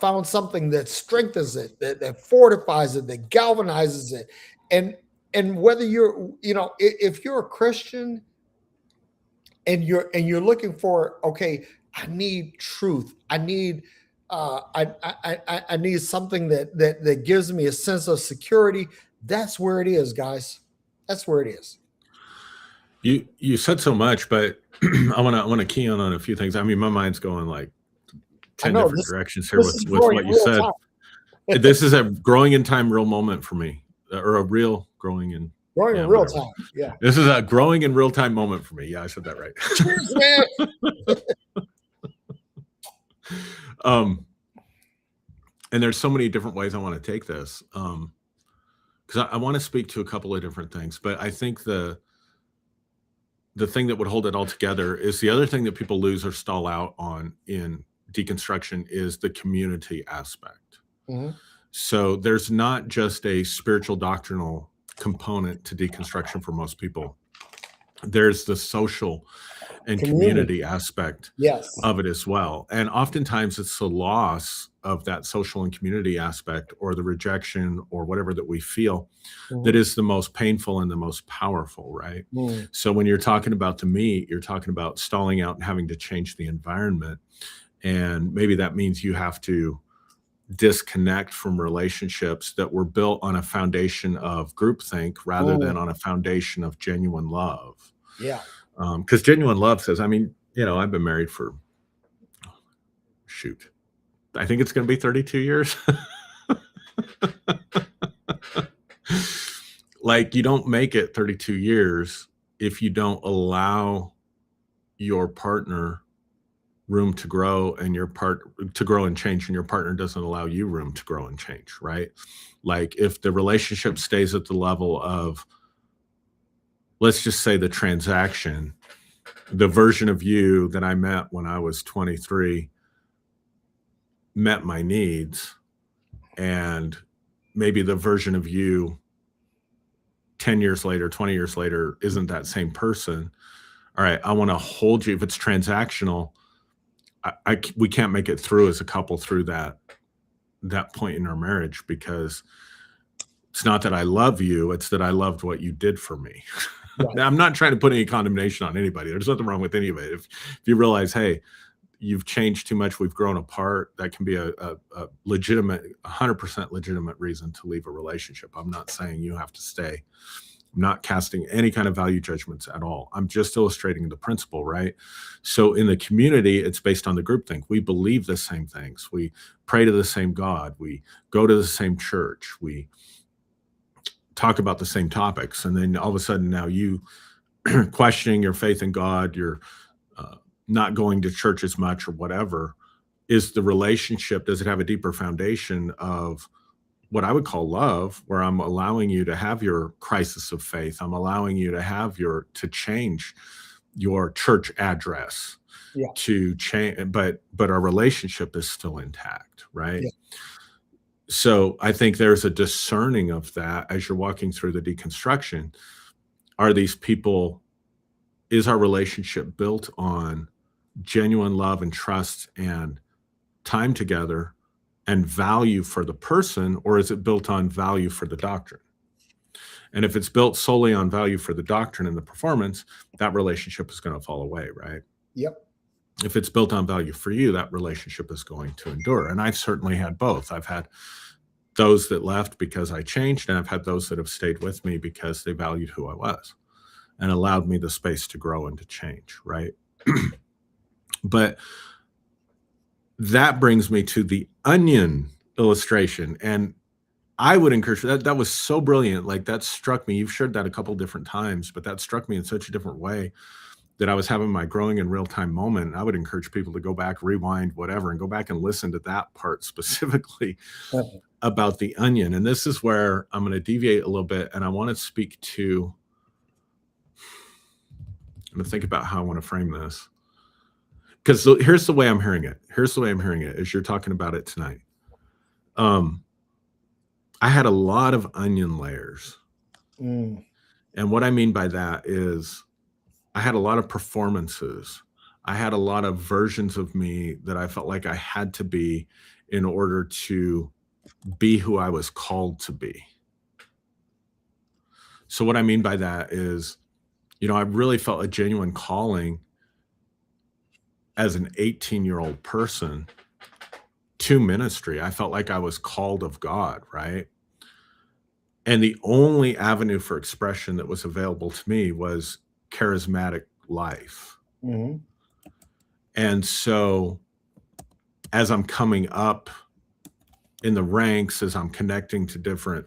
found something that strengthens it, that fortifies it, that galvanizes it. And whether you're, if you're a Christian and you're looking for, okay, I need truth. I need I need something that gives me a sense of security. That's where it is, guys. That's where it is. You said so much, but I want to key in on a few things. I mean, my mind's going like 10 different directions here with what you said. This is a growing in time, real moment for me, or a real growing in real time. Yeah, this is a growing in real time moment for me. Yeah, I said that right. Cheers, man. And there's so many different ways I want to take this, because I want to speak to a couple of different things, but I think the the thing that would hold it all together is the other thing that people lose or stall out on in deconstruction is the community aspect. Mhm. So there's not just a spiritual doctrinal component to deconstruction for most people. There's the social and community aspect Yes. of it as well. And oftentimes it's the loss of that social and community aspect, or the rejection, or whatever that we feel, that is the most painful and the most powerful, right? Mm. So when you're talking about the meat, you're talking about stalling out and having to change the environment. And maybe that means you have to disconnect from relationships that were built on a foundation of groupthink rather than on a foundation of genuine love. Yeah. Because genuine love says, I mean, you know, I've been married for, shoot, I think it's going to be 32 years. Like, you don't make it 32 years if you don't allow your partner room to grow, and to grow and change, and your partner doesn't allow you room to grow and change, right? Like, if the relationship stays at the level of, let's just say, the transaction, the version of you that I met when I was 23 met my needs, and maybe the version of you 10 years later, 20 years later isn't that same person. All right, I want to hold you. If it's transactional, we can't make it through as a couple through that point in our marriage, because it's not that I love you, it's that I loved what you did for me. Right. Now, I'm not trying to put any condemnation on anybody. There's nothing wrong with any of it. If you realize, hey, you've changed too much, we've grown apart, that can be a legitimate, 100% legitimate reason to leave a relationship. I'm not saying you have to stay. I'm not casting any kind of value judgments at all. I'm just illustrating the principle, right? So in the community, it's based on the groupthink. We believe the same things. We pray to the same God. We go to the same church. We talk about the same topics. And then all of a sudden now you questioning your faith in God, you're not going to church as much or whatever. Is the relationship, does it have a deeper foundation of what I would call love, where I'm allowing you to have your crisis of faith? I'm allowing you to have to change your church address, to change, but our relationship is still intact, right? Yeah. So I think there's a discerning of that as you're walking through the deconstruction. Are these people, is our relationship built on genuine love and trust and time together and value for the person, or is it built on value for the doctrine? And if it's built solely on value for the doctrine and the performance, that relationship is going to fall away, right? Yep. If it's built on value for you, that relationship is going to endure. And I've certainly had both. I've had those that left because I changed, and I've had those that have stayed with me because they valued who I was and allowed me the space to grow and to change, right? But that brings me to the onion illustration. And I would encourage that was so brilliant. Like, that struck me. You've shared that a couple different times, but that struck me in such a different way that I was having my growing in real time moment. I would encourage people to go back, rewind, whatever, and go back and listen to that part specifically about the onion. And this is where I'm going to deviate a little bit, and I want to speak to, I'm going to think about how I want to frame this. Because here's the way I'm hearing it. Here's the way I'm hearing it as you're talking about it tonight. I had a lot of onion layers. And what I mean by that is I had a lot of performances. I had a lot of versions of me that I felt like I had to be in order to be who I was called to be. So what I mean by that is, you know, I really felt a genuine calling as an 18-year-old person to ministry. I felt like I was called of God, right? And the only avenue for expression that was available to me was charismatic life. And so as I'm coming up in the ranks, as I'm connecting to different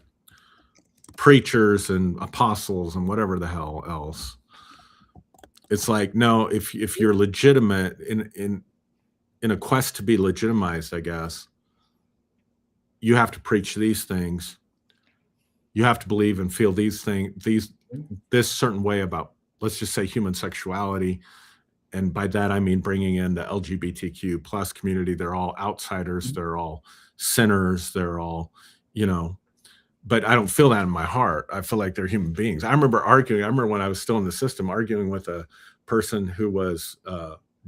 preachers and apostles and whatever the hell else, it's like, no, if you're legitimate in a quest to be legitimized, I guess, you have to preach these things. You have to believe and feel these things, this certain way about let's just say human sexuality. And by that, I mean bringing in the LGBTQ plus community. They're all outsiders. They're all sinners. They're all, but I don't feel that in my heart. I feel like they're human beings. I remember when I was still in the system, arguing with a person who was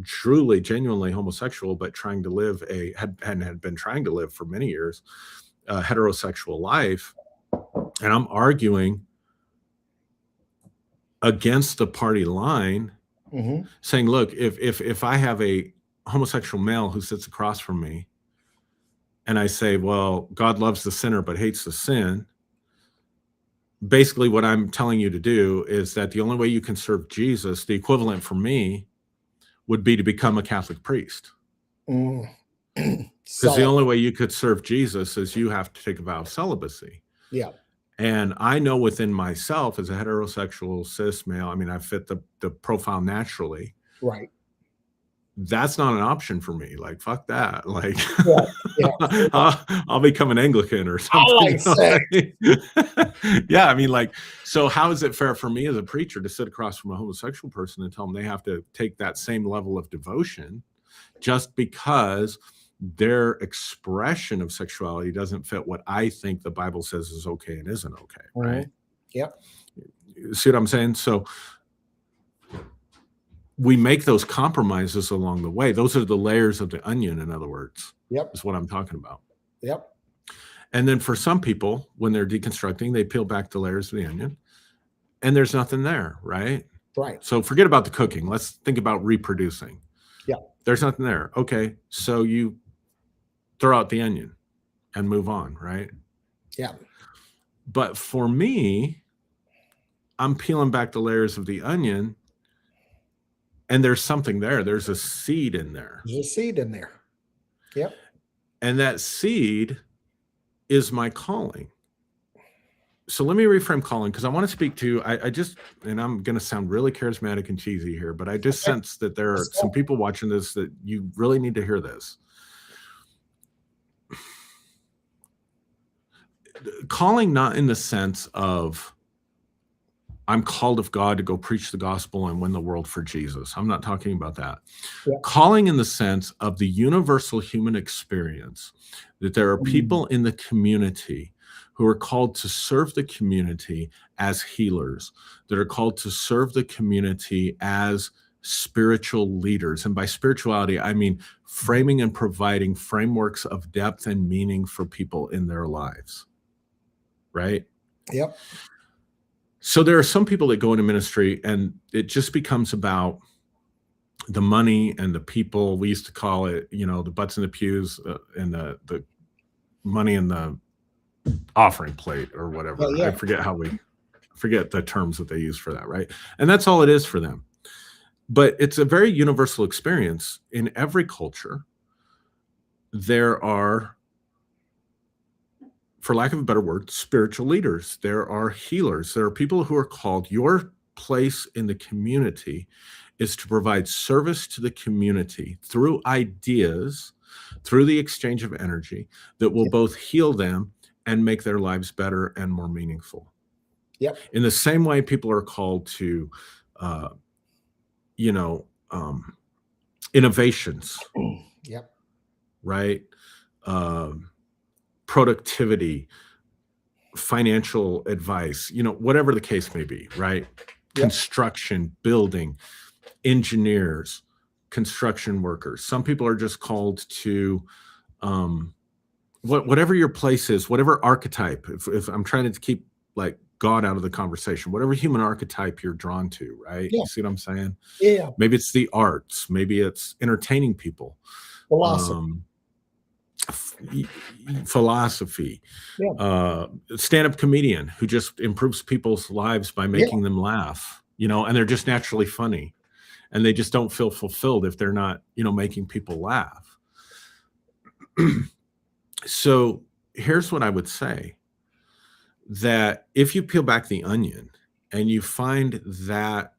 truly, genuinely homosexual, but trying to live had been trying to live for many years a heterosexual life. And I'm arguing against the party line, saying, look, if I have a homosexual male who sits across from me and I say, well, God loves the sinner but hates the sin, basically what I'm telling you to do is that the only way you can serve Jesus, the equivalent for me, would be to become a Catholic priest. Because the only way you could serve Jesus is you have to take a vow of celibacy. Yeah. And I know within myself as a heterosexual cis male, I mean, I fit the profile naturally. Right. That's not an option for me. Like, fuck that. Like, yeah. I'll become an Anglican or something. Yeah. I mean, like, so how is it fair for me as a preacher to sit across from a homosexual person and tell them they have to take that same level of devotion just because their expression of sexuality doesn't fit what I think the Bible says is okay and isn't okay, right? Yep. See what I'm saying? So we make those compromises along the way. Those are the layers of the onion, in other words. Yep. Is what I'm talking about. Yep. And then for some people, when they're deconstructing, they peel back the layers of the onion and there's nothing there, right? Right. So forget about the cooking. Let's think about reproducing. Yeah. There's nothing there. Okay. So you throw out the onion and move on, right? Yeah. But for me, I'm peeling back the layers of the onion and there's something there. There's a seed in there. There's a seed in there. Yep. And that seed is my calling. So let me reframe calling, because I want to speak to, I just, and I'm going to sound really charismatic and cheesy here, but I just sense that there are some people watching this that you really need to hear this. Calling not in the sense of I'm called of God to go preach the gospel and win the world for Jesus. I'm not talking about that. Yeah. Calling in the sense of the universal human experience, that there are people in the community who are called to serve the community as healers, that are called to serve the community as spiritual leaders. And by spirituality, I mean framing and providing frameworks of depth and meaning for people in their lives. Right? Yep. So there are some people that go into ministry and it just becomes about the money and the people. We used to call it, the butts in the pews and the money in the offering plate or whatever. Yeah. I forget the terms that they use for that, right? And that's all it is for them. But it's a very universal experience. In every culture, there are, for lack of a better word, spiritual leaders. There are healers. There are people who are called. Your place in the community is to provide service to the community through ideas, through the exchange of energy that will both heal them and make their lives better and more meaningful. Yep. In the same way, people are called to, innovations. Yep. Right. Productivity, financial advice, whatever the case may be, right? Yep. Construction, building, engineers, construction workers. Some people are just called to whatever your place is, whatever archetype, if I'm trying to keep like God out of the conversation, whatever human archetype you're drawn to, right? Yeah. You see what I'm saying? Yeah. Maybe it's the arts, maybe it's entertaining people. Philosophy, stand-up comedian who just improves people's lives by making them laugh, and they're just naturally funny and they just don't feel fulfilled if they're not, making people laugh. So here's what I would say, that if you peel back the onion and you find that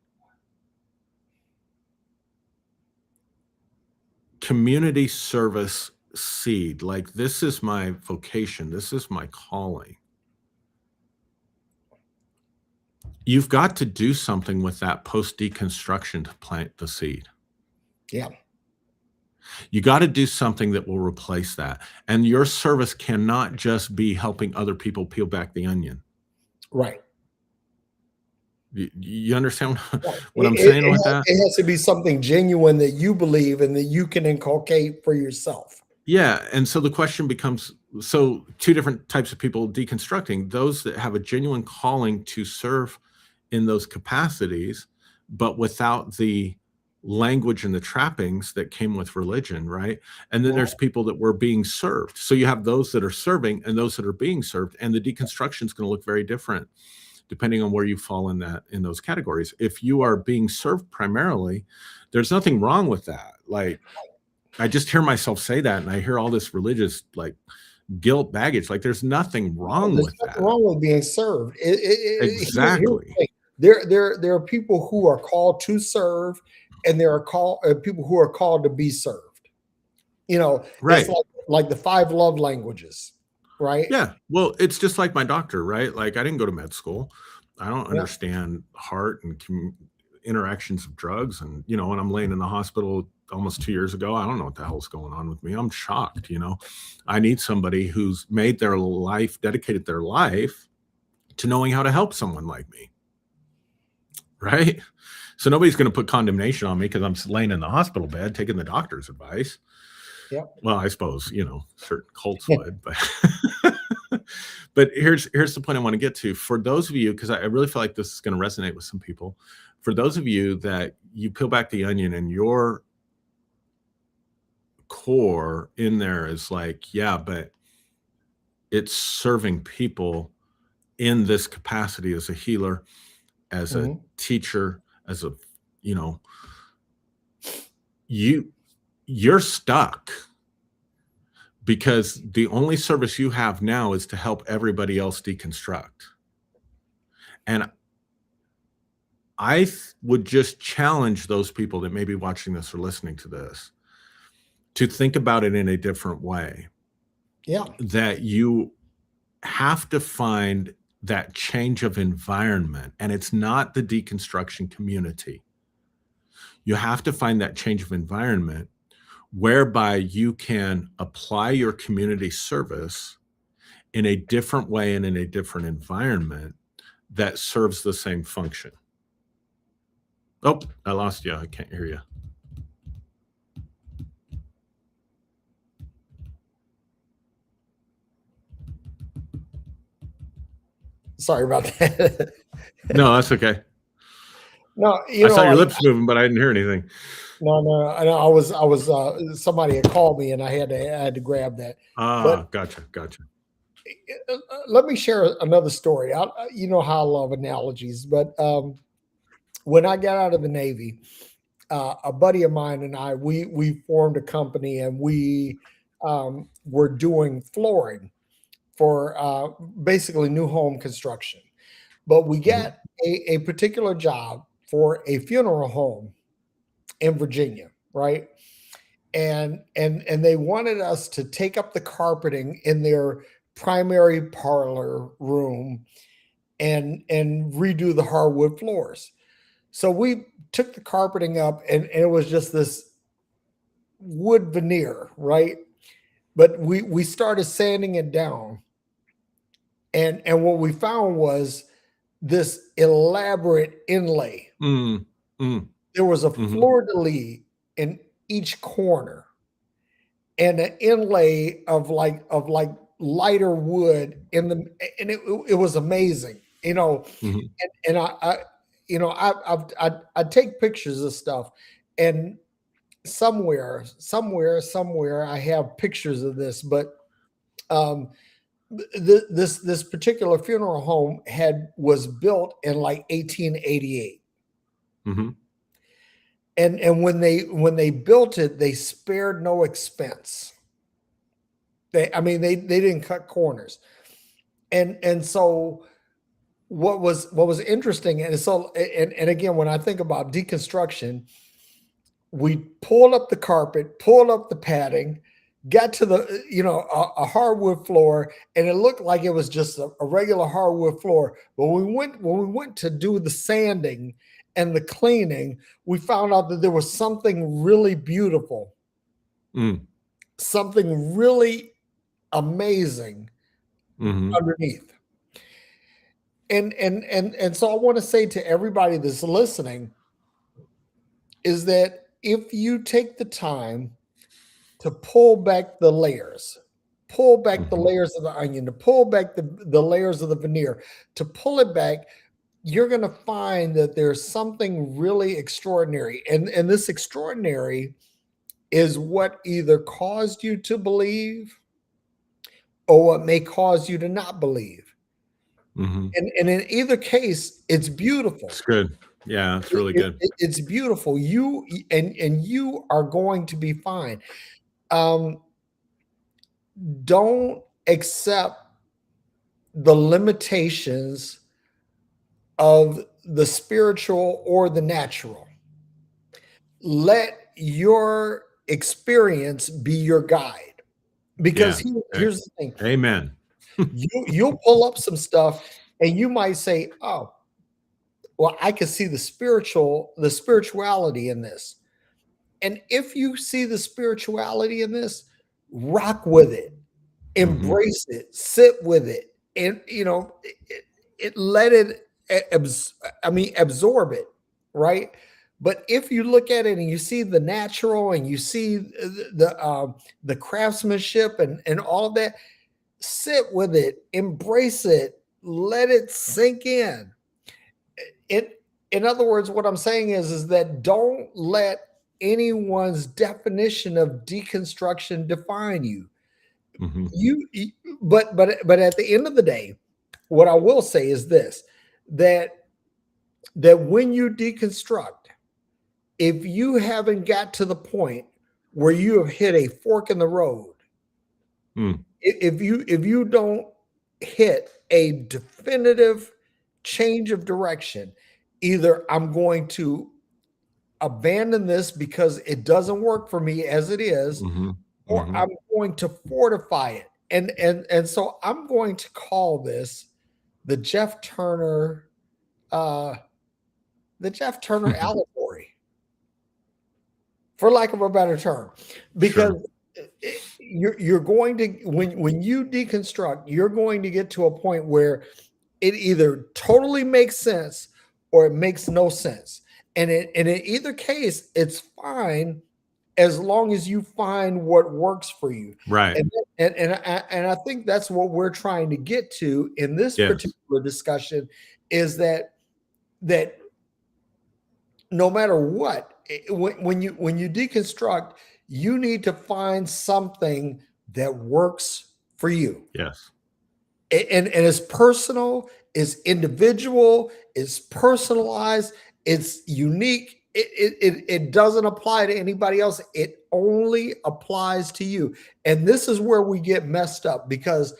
community service seed, like this is my vocation, this is my calling, you've got to do something with that post deconstruction to plant the seed. Yeah. You got to do something that will replace that. And your service cannot just be helping other people peel back the onion. Right. You understand Right. what I'm saying with that? It has to be something genuine that you believe and that you can inculcate for yourself. Yeah. And so the question becomes, so two different types of people deconstructing: those that have a genuine calling to serve in those capacities, but without the language and the trappings that came with religion, right? And then there's people that were being served. So you have those that are serving and those that are being served, and the deconstruction is going to look very different depending on where you fall in those categories. If you are being served primarily, there's nothing wrong with that. Like, I just hear myself say that, and I hear all this religious like guilt baggage. Like, there's nothing wrong There's with nothing that. wrong with being served. Here's the Exactly. thing. There are people who are called to serve, and there are people who are called to be served. It's Right. like the 5 love languages, right? Yeah. Well, it's just like my doctor, right? Like, I didn't go to med school. I don't Yeah. understand heart and interactions of drugs. And, when I'm laying in the hospital almost 2 years ago, I don't know what the hell's going on with me. I'm shocked. I need somebody who's made their life, dedicated their life to knowing how to help someone like me. Right. So nobody's going to put condemnation on me because I'm laying in the hospital bed taking the doctor's advice. Yeah. Well, I suppose, certain cults would, but but here's the point I want to get to. For those of you, because I really feel like this is going to resonate with some people, for those of you that you peel back the onion and your core in there is like, yeah, but it's serving people in this capacity as a healer, as a teacher, as a, you're stuck. Because the only service you have now is to help everybody else deconstruct. And I would just challenge those people that may be watching this or listening to this to think about it in a different way. Yeah. That you have to find that change of environment, and it's not the deconstruction community. You have to find that change of environment whereby you can apply your community service in a different way and in a different environment that serves the same function. Oh, I lost you. I can't hear you. Sorry about that. No, that's okay. No, I saw your lips moving, but I didn't hear anything. No. I was somebody had called me and I had to grab that. But Gotcha. let me share another story. You know how I love analogies, but when I got out of the Navy, a buddy of mine and I, we formed a company, and we were doing flooring for basically new home construction. But we got a particular job for a funeral home in Virginia, right? And they wanted us to take up the carpeting in their primary parlor room and redo the hardwood floors. So we took the carpeting up, and it was just this wood veneer, right? But we started sanding it down, and what we found was this elaborate inlay. There was a fleur-de-lis in each corner, and an inlay of like lighter wood in the, and it was amazing, and I take pictures of stuff, and somewhere I have pictures of this, but this particular funeral home was built in like 1888. And when they built it, they spared no expense. They didn't cut corners. And so what was interesting, and again, when I think about deconstruction, we pulled up the carpet, pulled up the padding, got to the, a hardwood floor, and it looked like it was just a regular hardwood floor. But when we went to do the sanding and the cleaning, we found out that there was something really beautiful, something really amazing underneath. And so I want to say to everybody that's listening is that if you take the time to pull back the layers, pull back the layers of the onion, to pull back the layers of the veneer, to pull it back, you're going to find that there's something really extraordinary. And this extraordinary is what either caused you to believe or what may cause you to not believe. And in either case, it's beautiful. It's good. Yeah, it's really good. It's beautiful. You are going to be fine. Don't accept the limitations of the spiritual or the natural. Let your experience be your guide. Because here's the thing. Amen. You'll pull up some stuff and you might say, oh, well, I can see the spirituality in this. And if you see the spirituality in this, rock with it, embrace it, sit with it, and let it absorb it, right? But if you look at it and you see the natural and you see the craftsmanship and all of that, sit with it, embrace it, let it sink in. In other words, what I'm saying is that don't let anyone's definition of deconstruction define you. But at the end of the day, what I will say is this, that when you deconstruct, if you haven't got to the point where you have hit a fork in the road, if you don't hit a definitive change of direction, either I'm going to abandon this because it doesn't work for me as it is, or I'm going to fortify it. And so I'm going to call this the Jeff Turner allegory, for lack of a better term, because you're going to, when you deconstruct, you're going to get to a point where it either totally makes sense or it makes no sense. And in either case, it's fine as long as you find what works for you. Right. And I think that's what we're trying to get to in this particular discussion, is that no matter what, when you deconstruct, you need to find something that works for you. Yes. And it's personal, it's individual, it's personalized, it's unique. It doesn't apply to anybody else. It only applies to you. And this is where we get messed up, because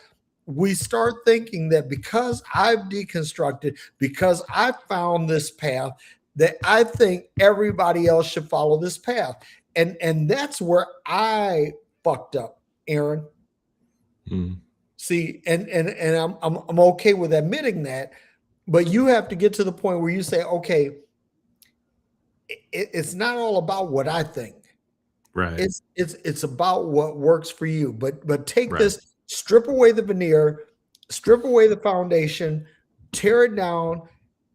we start thinking that because I've deconstructed, because I found this path, that I think everybody else should follow this path. And that's where I fucked up, Aaron. See, and I'm okay with admitting that, but you have to get to the point where you say, okay, it's not all about what I think. Right. It's about what works for you. But take this, strip away the veneer, strip away the foundation, tear it down,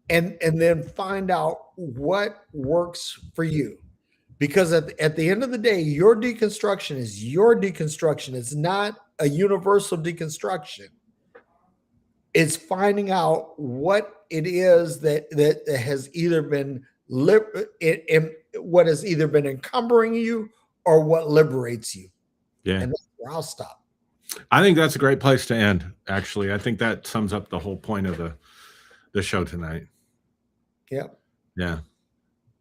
and then find out what works for you. Because at the end of the day, your deconstruction is your deconstruction. It's not a universal deconstruction. It's finding out what it is that has either been what has either been encumbering you or what liberates you. Yeah. And that's where I'll stop. I think that's a great place to end. Actually, I think that sums up the whole point of the show tonight. Yep. Yeah.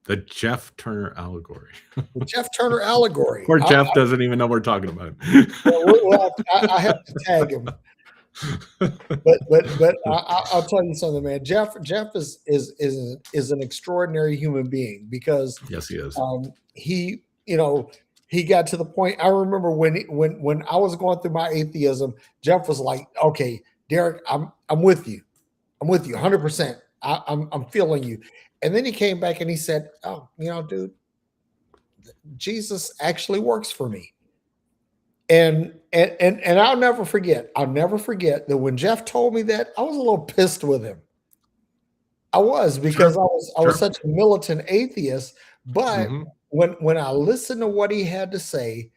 The Jeff Turner allegory. The Jeff Turner allegory. Poor Jeff doesn't even know we're talking about. I have to tag him. But I'll tell you something, man. Jeff is an extraordinary human being, because yes, he is. He he got to the point. I remember when I was going through my atheism, Jeff was like, "Okay, Derrick, I'm with you. I'm with you 100%. I'm feeling you." And then he came back and he said, "Oh, dude, Jesus actually works for me." And I'll never forget. I'll never forget that when Jeff told me that, I was a little pissed with him. I was, because Sure. I was Sure. such a militant atheist. But Mm-hmm. when I listened to what he had to say,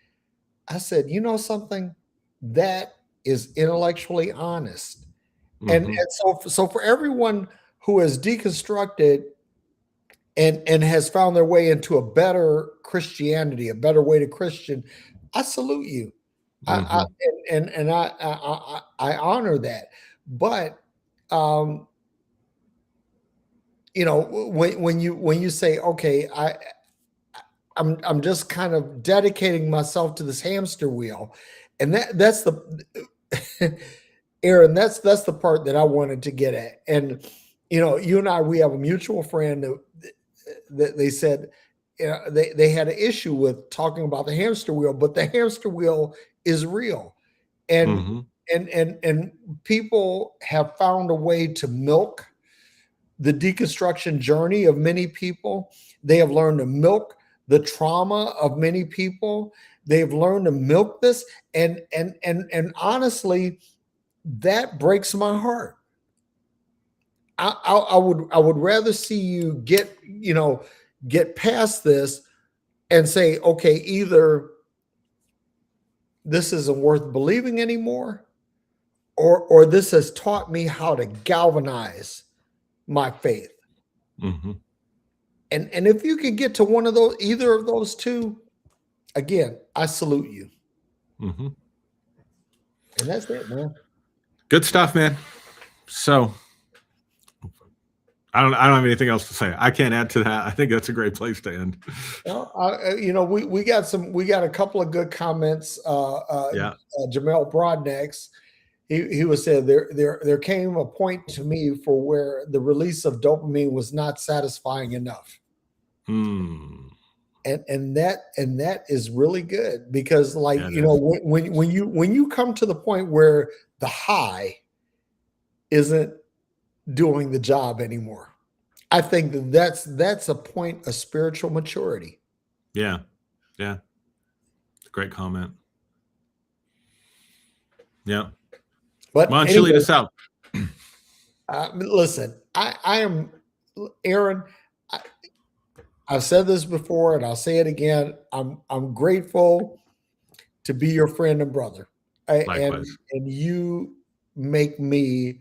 I said, you know something, that is intellectually honest. And Mm-hmm. so for everyone who has deconstructed and has found their way into a better Christianity, a better way to Christian, I salute you. I Mm-hmm. I honor that. But um, when you say, okay, I'm just kind of dedicating myself to this hamster wheel, and that's the Aaron, that's the part that I wanted to get at. And you and I, we have a mutual friend that they said, they had an issue with talking about the hamster wheel, but the hamster wheel is real. And Mm-hmm. and people have found a way to milk the deconstruction journey of many people. They have learned to milk the trauma of many people. They've learned to milk this, and honestly, that breaks my heart. I would rather see you get past this and say, okay, either this isn't worth believing anymore, or this has taught me how to galvanize my faith. Mm-hmm. And if you can get to one of those, either of those two, again, I salute you. Mm-hmm. And that's it, man. Good stuff, man. So I don't have anything else to say. I can't add to that. I think that's a great place to end. We got a couple of good comments. Yeah. Jamel Broadnex, he was saying there came a point to me for where the release of dopamine was not satisfying enough. Hmm. And that is really good, because Yeah, it is. when you come to the point where the high isn't doing the job anymore, I think that's a point of spiritual maturity. Yeah. Yeah. Great comment. Yeah. But Why don't you lead anyway, us out? listen, I am Aaron. I've said this before and I'll say it again. I'm grateful to be your friend and brother. Likewise. And you make me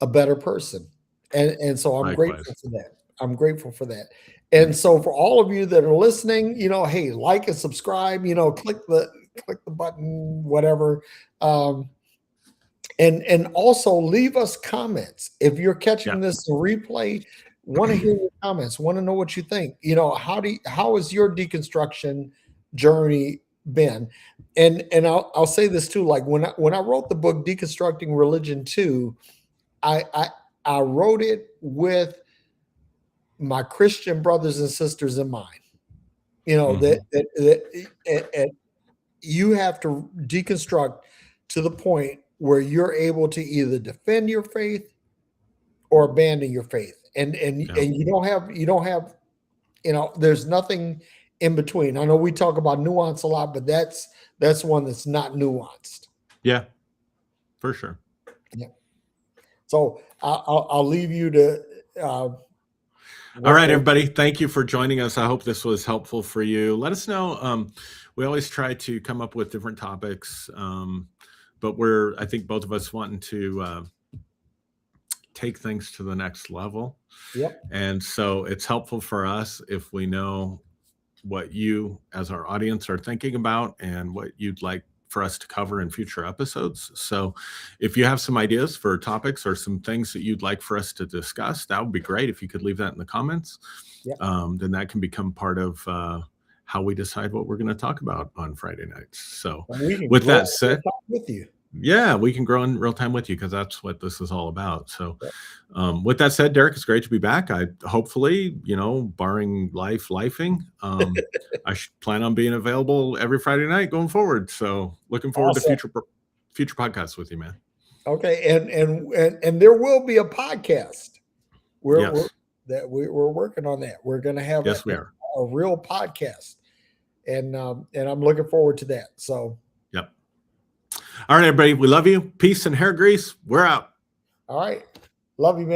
a better person. And so I'm Likewise. grateful for that. I'm grateful for that. And so for all of you that are listening, hey, like and subscribe, click the button, whatever. And also leave us comments. If you're catching Yeah. this replay, want to hear your comments, want to know what you think. How has your deconstruction journey been? And I'll say this too, like when I wrote the book Deconstructing Religion 2, I wrote it with my Christian brothers and sisters in mind. That you have to deconstruct to the point where you're able to either defend your faith or abandon your faith. And you don't have there's nothing in between. I know we talk about nuance a lot, but that's one that's not nuanced. Yeah, for sure. Yeah. So I'll leave you to. All right, everybody. Thank you for joining us. I hope this was helpful for you. Let us know. We always try to come up with different topics, but I think both of us wanting to take things to the next level. Yep. And so it's helpful for us if we know what you as our audience are thinking about and what you'd like for us to cover in future episodes. So if you have some ideas for topics or some things that you'd like for us to discuss, that would be great. If you could leave that in the comments, yep. Then that can become part of how we decide what we're going to talk about on Friday nights. So with that said, with you. Yeah, we can grow in real time with you, because that's what this is all about. So with that said, Derrick, it's great to be back. I hopefully, barring lifing, I plan on being available every Friday night going forward. So looking forward to Awesome. future podcasts with you, man. Okay, and there will be a podcast. Yes. We're working on that. We're going to have Yes, we are. a real podcast, and I'm looking forward to that. So, yep. All right, everybody. We love you. Peace and hair grease. We're out. All right, love you, man.